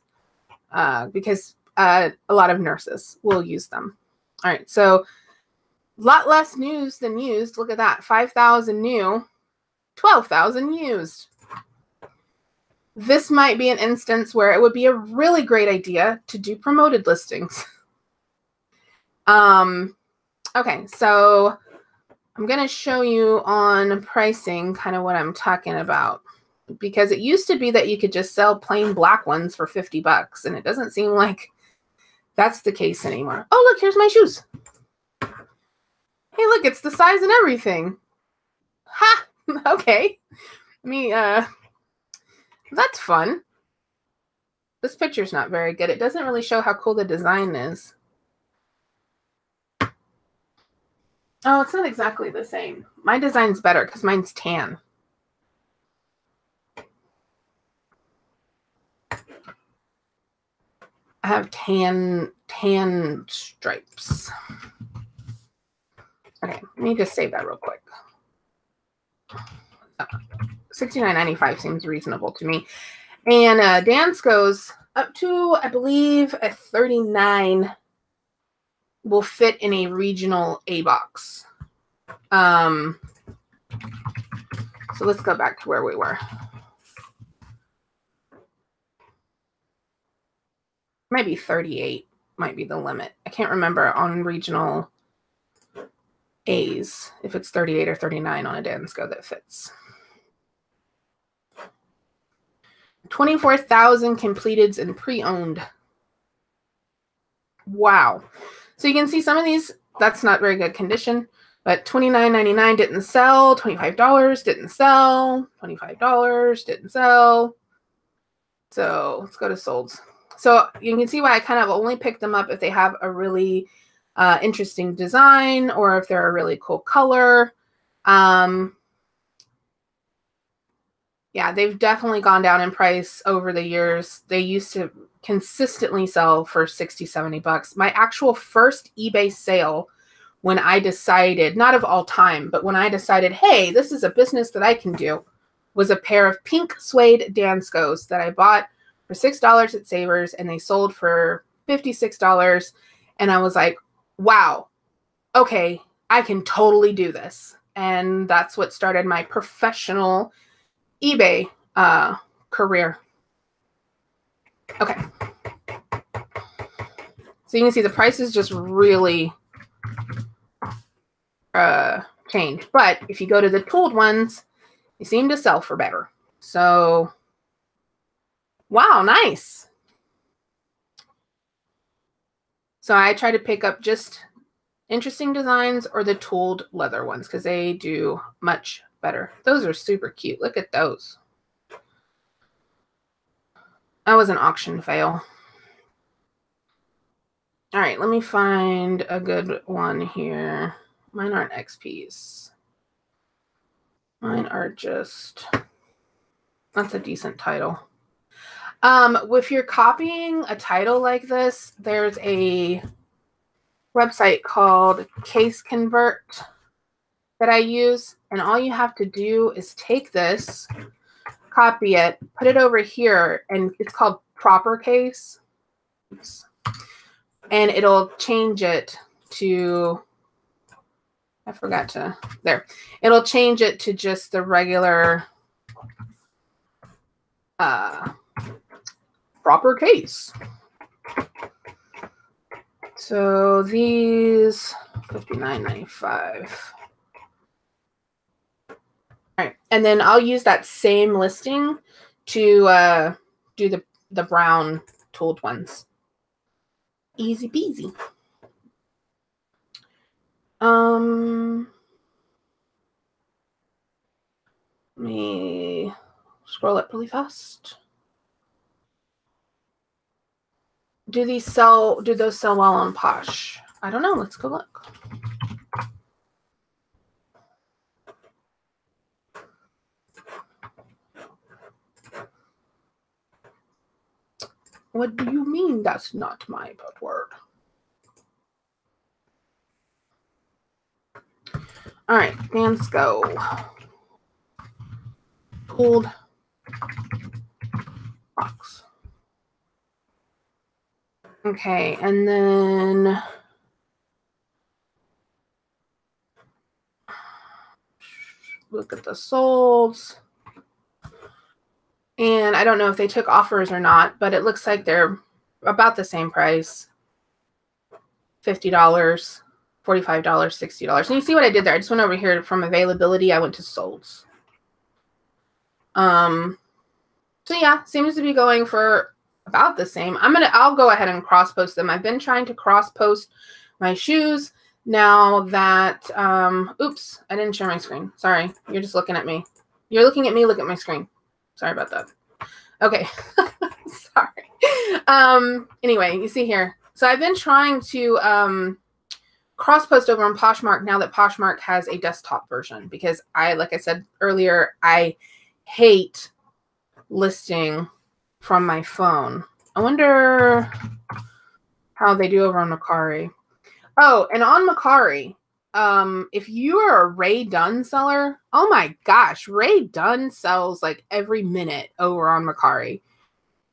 because a lot of nurses will use them. All right, so a lot less news than used. Look at that. 5,000 new, 12,000 used. This might be an instance where it would be a really great idea to do promoted listings. Okay, so I'm going to show you on pricing kind of what I'm talking about, because it used to be that you could just sell plain black ones for $50, and it doesn't seem like that's the case anymore. Oh, look, here's my shoes. Hey, look, it's the size and everything. Ha! Okay. That's fun. This picture's not very good. It doesn't really show how cool the design is. Oh, it's not exactly the same. My design's better because mine's tan. I have tan stripes. Okay, let me just save that real quick. $69.95 seems reasonable to me. And Dansko's up to, I believe, a 39 will fit in a regional A box. So let's go back to where we were. Maybe 38 might be the limit. I can't remember on regional A's if it's 38 or 39 on a Dansko that fits. 24,000 completeds and pre-owned. Wow. So you can see some of these, that's not very good condition, but $29.99 didn't sell, $25 didn't sell, $25 didn't sell. So let's go to solds. So you can see why I kind of only pick them up if they have a really interesting design or if they're a really cool color. Yeah, they've definitely gone down in price over the years. They used to consistently sell for 60, 70 bucks. My actual first eBay sale, when I decided, not of all time, but when I decided, hey, this is a business that I can do, was a pair of pink suede Danskos that I bought for $6 at Savers, and they sold for $56. And I was like, wow, okay, I can totally do this. And that's what started my professional eBay career. Okay. So you can see the prices just really change. But if you go to the tooled ones, they seem to sell for better. So, wow, nice. So I try to pick up just interesting designs or the tooled leather ones because they do much better. Those are super cute. Look at those. That was an auction fail. All right, let me find a good one here. Mine aren't XPs. Mine are just, that's a decent title. If you're copying a title like this, there's a website called Case Convert that I use. And all you have to do is take this, copy it, put it over here, and it's called Proper Case. Oops. And it'll change it to, I forgot to, there. It'll change it to just the regular Proper Case. So these, $59.95. All right, and then I'll use that same listing to do the brown tooled ones. Easy peasy. Let me scroll up really fast. Do those sell well on Posh? I don't know. Let's go look. What do you mean that's not my password? All right, Dansko. Pulled box. Okay, and then look at the solds. And I don't know if they took offers or not, but it looks like they're about the same price. $50, $45, $60. And you see what I did there? I just went over here from availability. I went to solds. So yeah, seems to be going for about the same. I'll go ahead and cross post them. I've been trying to cross post my shoes now that, oops, I didn't share my screen. Sorry. You're just looking at me. You're looking at me. Look at my screen. Sorry about that. Okay. Sorry. Anyway, you see here. So I've been trying to cross post over on Poshmark now that Poshmark has a desktop version because like I said earlier, I hate listing from my phone. I wonder how they do over on Mercari. Oh, and on Mercari, if you are a Ray Dunn seller, oh my gosh, Ray Dunn sells like every minute over on Mercari.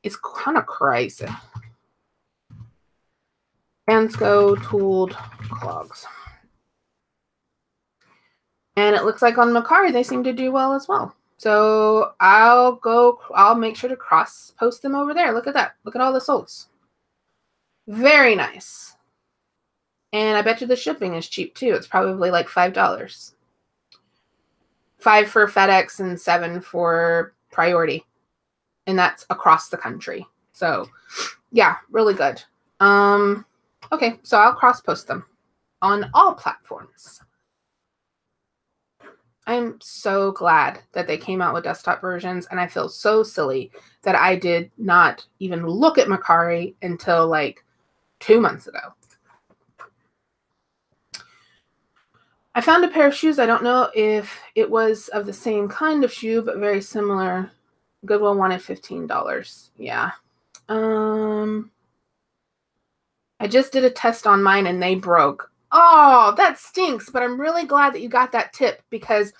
It's kind of crazy. Dansko tooled clogs. And it looks like on Mercari they seem to do well as well. So I'll make sure to cross post them over there. Look at that. Look at all the solds. Very nice. And I bet you the shipping is cheap too. It's probably like $5. $5 for FedEx and $7 for priority. And that's across the country. So yeah, really good. Okay, so I'll cross post them on all platforms. I'm so glad that they came out with desktop versions, and I feel so silly that I did not even look at Mercari until like 2 months ago. I found a pair of shoes. I don't know if it was of the same kind of shoe, but very similar. Goodwill wanted $15. Yeah. I just did a test on mine and they broke. Oh, that stinks, but I'm really glad that you got that tip, because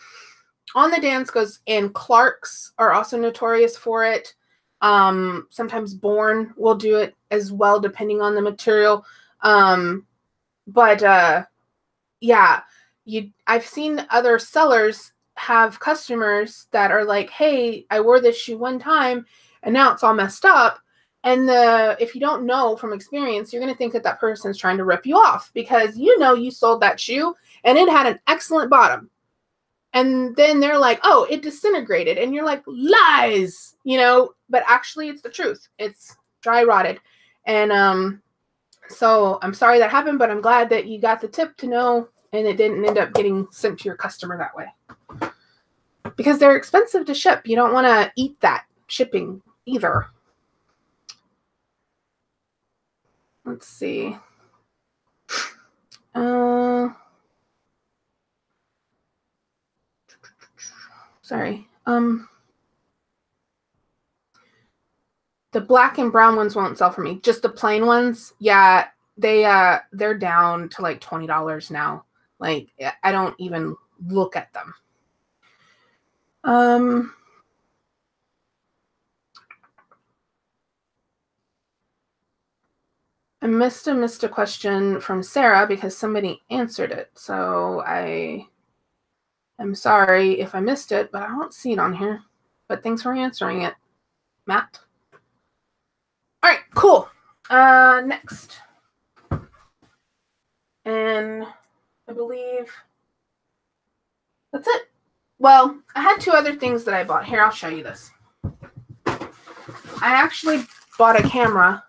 on the Danskos, and Clarks are also notorious for it. Sometimes Born will do it as well, depending on the material. Yeah, I've seen other sellers have customers that are like, hey, I wore this shoe one time and now it's all messed up. And if you don't know from experience, you're going to think that that person's trying to rip you off, because you sold that shoe and it had an excellent bottom. And then they're like, oh, it disintegrated. And you're like, lies, but actually it's the truth. It's dry rotted. And so I'm sorry that happened, but I'm glad that you got the tip to know and it didn't end up getting sent to your customer that way. Because they're expensive to ship. You don't want to eat that shipping either. Let's see. Sorry. The black and brown ones won't sell for me. Just the plain ones. Yeah, they're down to like $20 now. Like, I don't even look at them. I missed a question from Sarah because somebody answered it. So I'm sorry if I missed it, but I don't see it on here. But thanks for answering it, Matt. All right, cool. Next. And I believe that's it. Well, I had 2 other things that I bought. Here, I'll show you this. I actually bought a camera.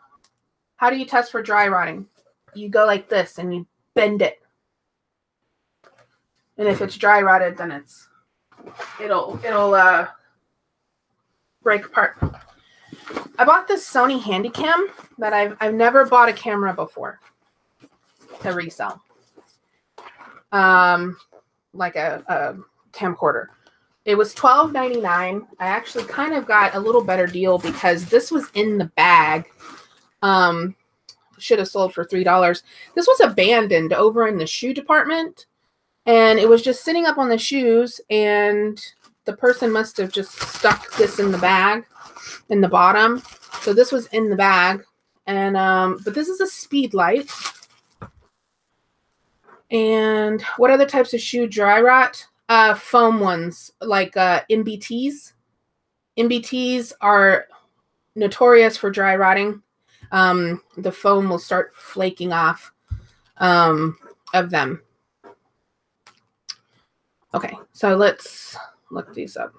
How do you test for dry rotting? You go like this and you bend it. And if it's dry rotted, then it'll break apart. I bought this Sony Handycam that I've never bought a camera before to resell. Like a camcorder. It was $12.99. I actually kind of got a little better deal because this was in the bag. Should have sold for $3. This was abandoned over in the shoe department, and it was just sitting up on the shoes, and the person must have just stuck this in the bag in the bottom. So this was in the bag, and but this is a speed light. And what other types of shoe dry rot? Foam ones, like MBTs. MBTs are notorious for dry rotting. The foam will start flaking off of them. Okay, so let's look these up.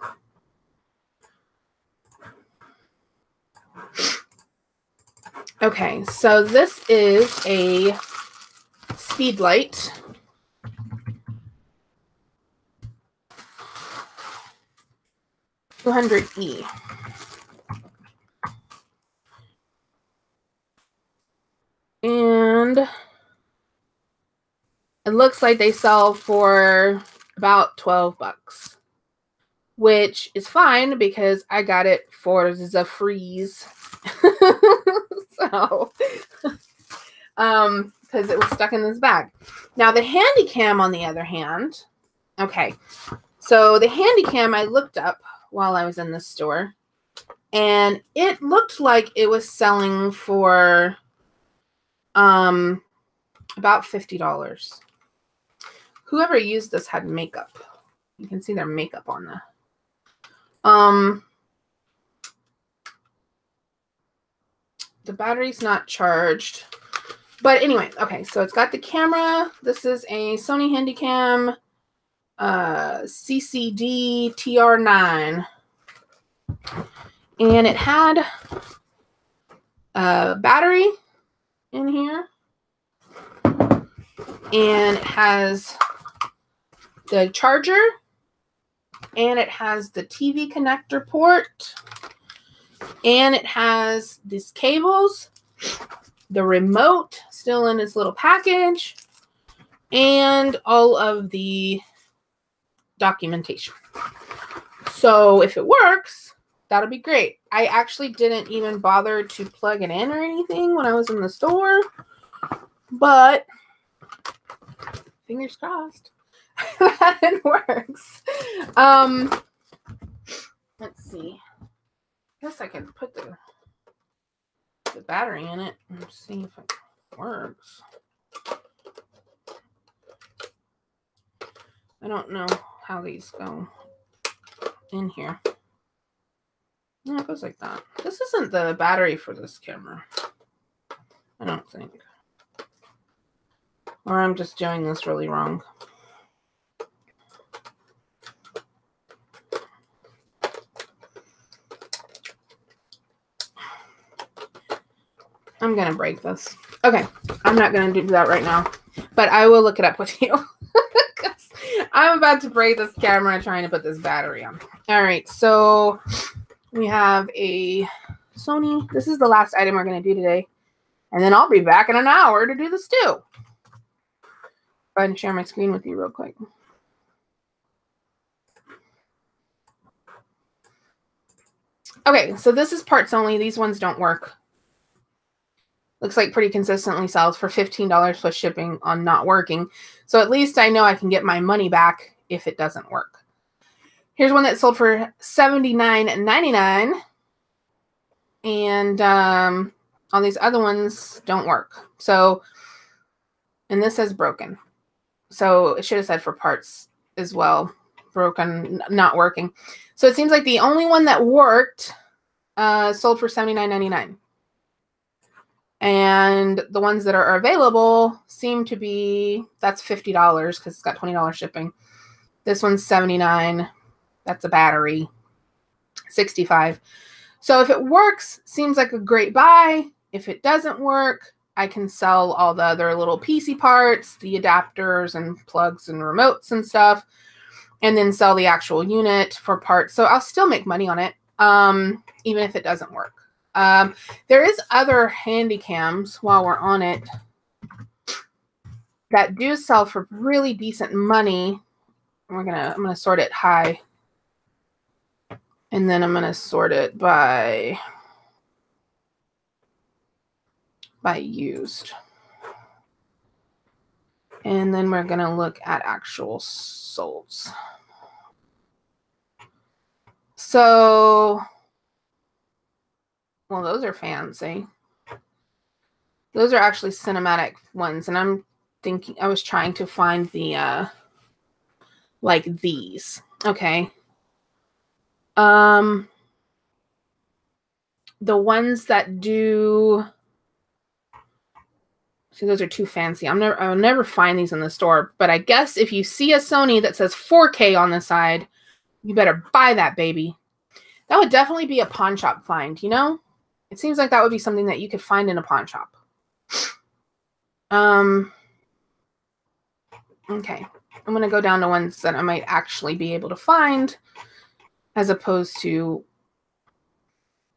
Okay, so this is a speed light. $200E. And it looks like they sell for about $12, which is fine because I got it for the freeze. So, because it was stuck in this bag. Now the Handycam, on the other hand, okay, so the Handycam I looked up while I was in the store, and it looked like it was selling for about $50. Whoever used this had makeup. You can see their makeup on the battery's not charged. But anyway, okay, so it's got the camera. This is a Sony Handycam CCD TR9. And it had a battery in here. And it has the charger and it has the TV connector port, and it has these cables, the remote still in its little package, and all of the documentation. So if it works, that'll be great. I actually didn't even bother to plug it in or anything when I was in the store, but fingers crossed that it works. Let's see. I guess I can put the battery in it and see if it works. I don't know how these go in here. No, it goes like that. This isn't the battery for this camera, I don't think. Or I'm just doing this really wrong. I'm going to break this. Okay, I'm not going to do that right now, but I will look it up with you. I'm about to break this camera trying to put this battery on. All right, so we have a Sony. This is the last item we're going to do today. And then I'll be back in an hour to do this too. Go ahead and share my screen with you real quick. Okay, so this is parts only. These ones don't work. Looks like pretty consistently sells for $15 plus shipping on not working. So at least I know I can get my money back if it doesn't work. Here's one that sold for $79.99. And all these other ones don't work. So, and this says broken. So it should have said for parts as well. Broken, not working. So it seems like the only one that worked sold for $79.99. And the ones that are available seem to be, that's $50 because it's got $20 shipping. This one's $79. That's a battery. $65. So if it works, seems like a great buy. If it doesn't work, I can sell all the other little PC parts, the adapters and plugs and remotes and stuff, and then sell the actual unit for parts. So I'll still make money on it, even if it doesn't work. There is other handy cams while we're on it that do sell for really decent money. I'm gonna sort it high, and then I'm gonna sort it by used, and then we're gonna look at actual solds. So, well, those are fancy. Those are actually cinematic ones, and I'm thinking, I was trying to find the like these. Okay. The ones that do, see, those are too fancy. I'll never find these in the store, but I guess if you see a Sony that says 4K on the side, you better buy that baby. That would definitely be a pawn shop find, you know? It seems like that would be something that you could find in a pawn shop. Okay. I'm going to go down to ones that I might actually be able to find as opposed to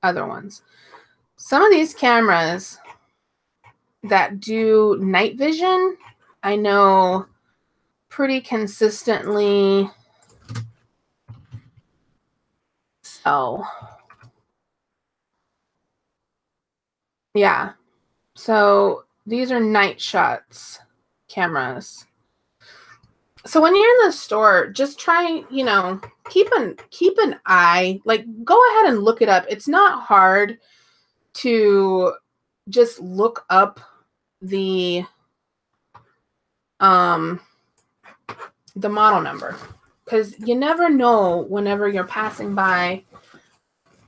other ones. Some of these cameras that do night vision, I know pretty consistently sell. Yeah. So these are night shots cameras. So when you're in the store, just try, you know, keep an eye, like go ahead and look it up. It's not hard to just look up the model number, because you never know whenever you're passing by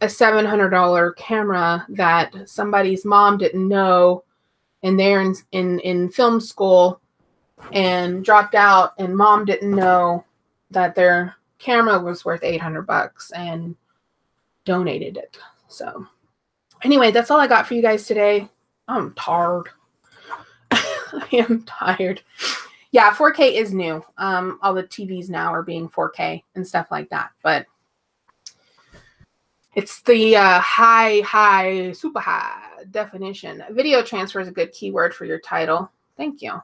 a $700 camera that somebody's mom didn't know, and they're in film school and dropped out, and mom didn't know that their camera was worth $800 and donated it. So anyway, that's all I got for you guys today. I'm tired. I am tired. Yeah, 4K is new. All the TVs now are being 4K and stuff like that. But it's the super high definition. Video transfer is a good keyword for your title. Thank you.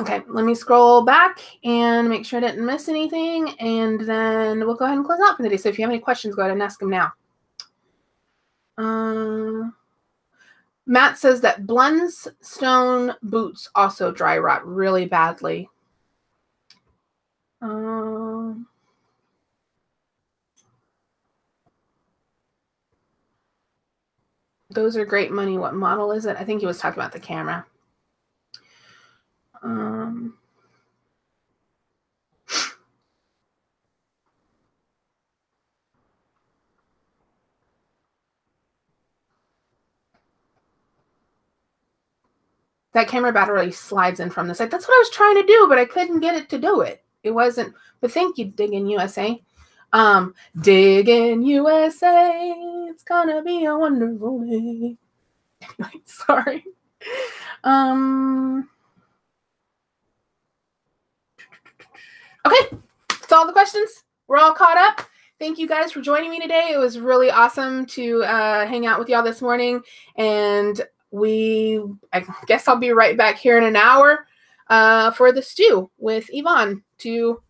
Okay, let me scroll back and make sure I didn't miss anything, and then we'll go ahead and close out for the day. So if you have any questions, go ahead and ask them now. Matt says that Blundstone boots also dry rot really badly. Those are great money. What model is it? I think he was talking about the camera. That camera battery slides in from the side. That's what I was trying to do, but I couldn't get it to do it. It wasn't. But thank you, Diggin' USA. Diggin' USA. It's gonna be a wonderful day. Sorry. Okay, that's all the questions. We're all caught up. Thank you guys for joining me today. It was really awesome to hang out with y'all this morning. And I guess I'll be right back here in an hour for the stew with Yvonne to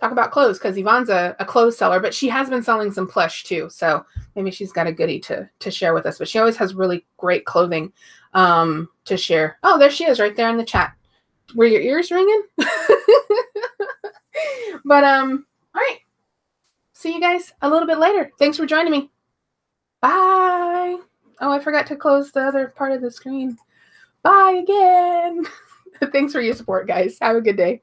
talk about clothes, because Yvonne's a clothes seller, but she has been selling some plush too. So maybe she's got a goodie to share with us. But she always has really great clothing to share. Oh, there she is right there in the chat. Were your ears ringing? But all right. See you guys a little bit later. Thanks for joining me. Bye. Oh, I forgot to close the other part of the screen. Bye again. Thanks for your support, guys. Have a good day.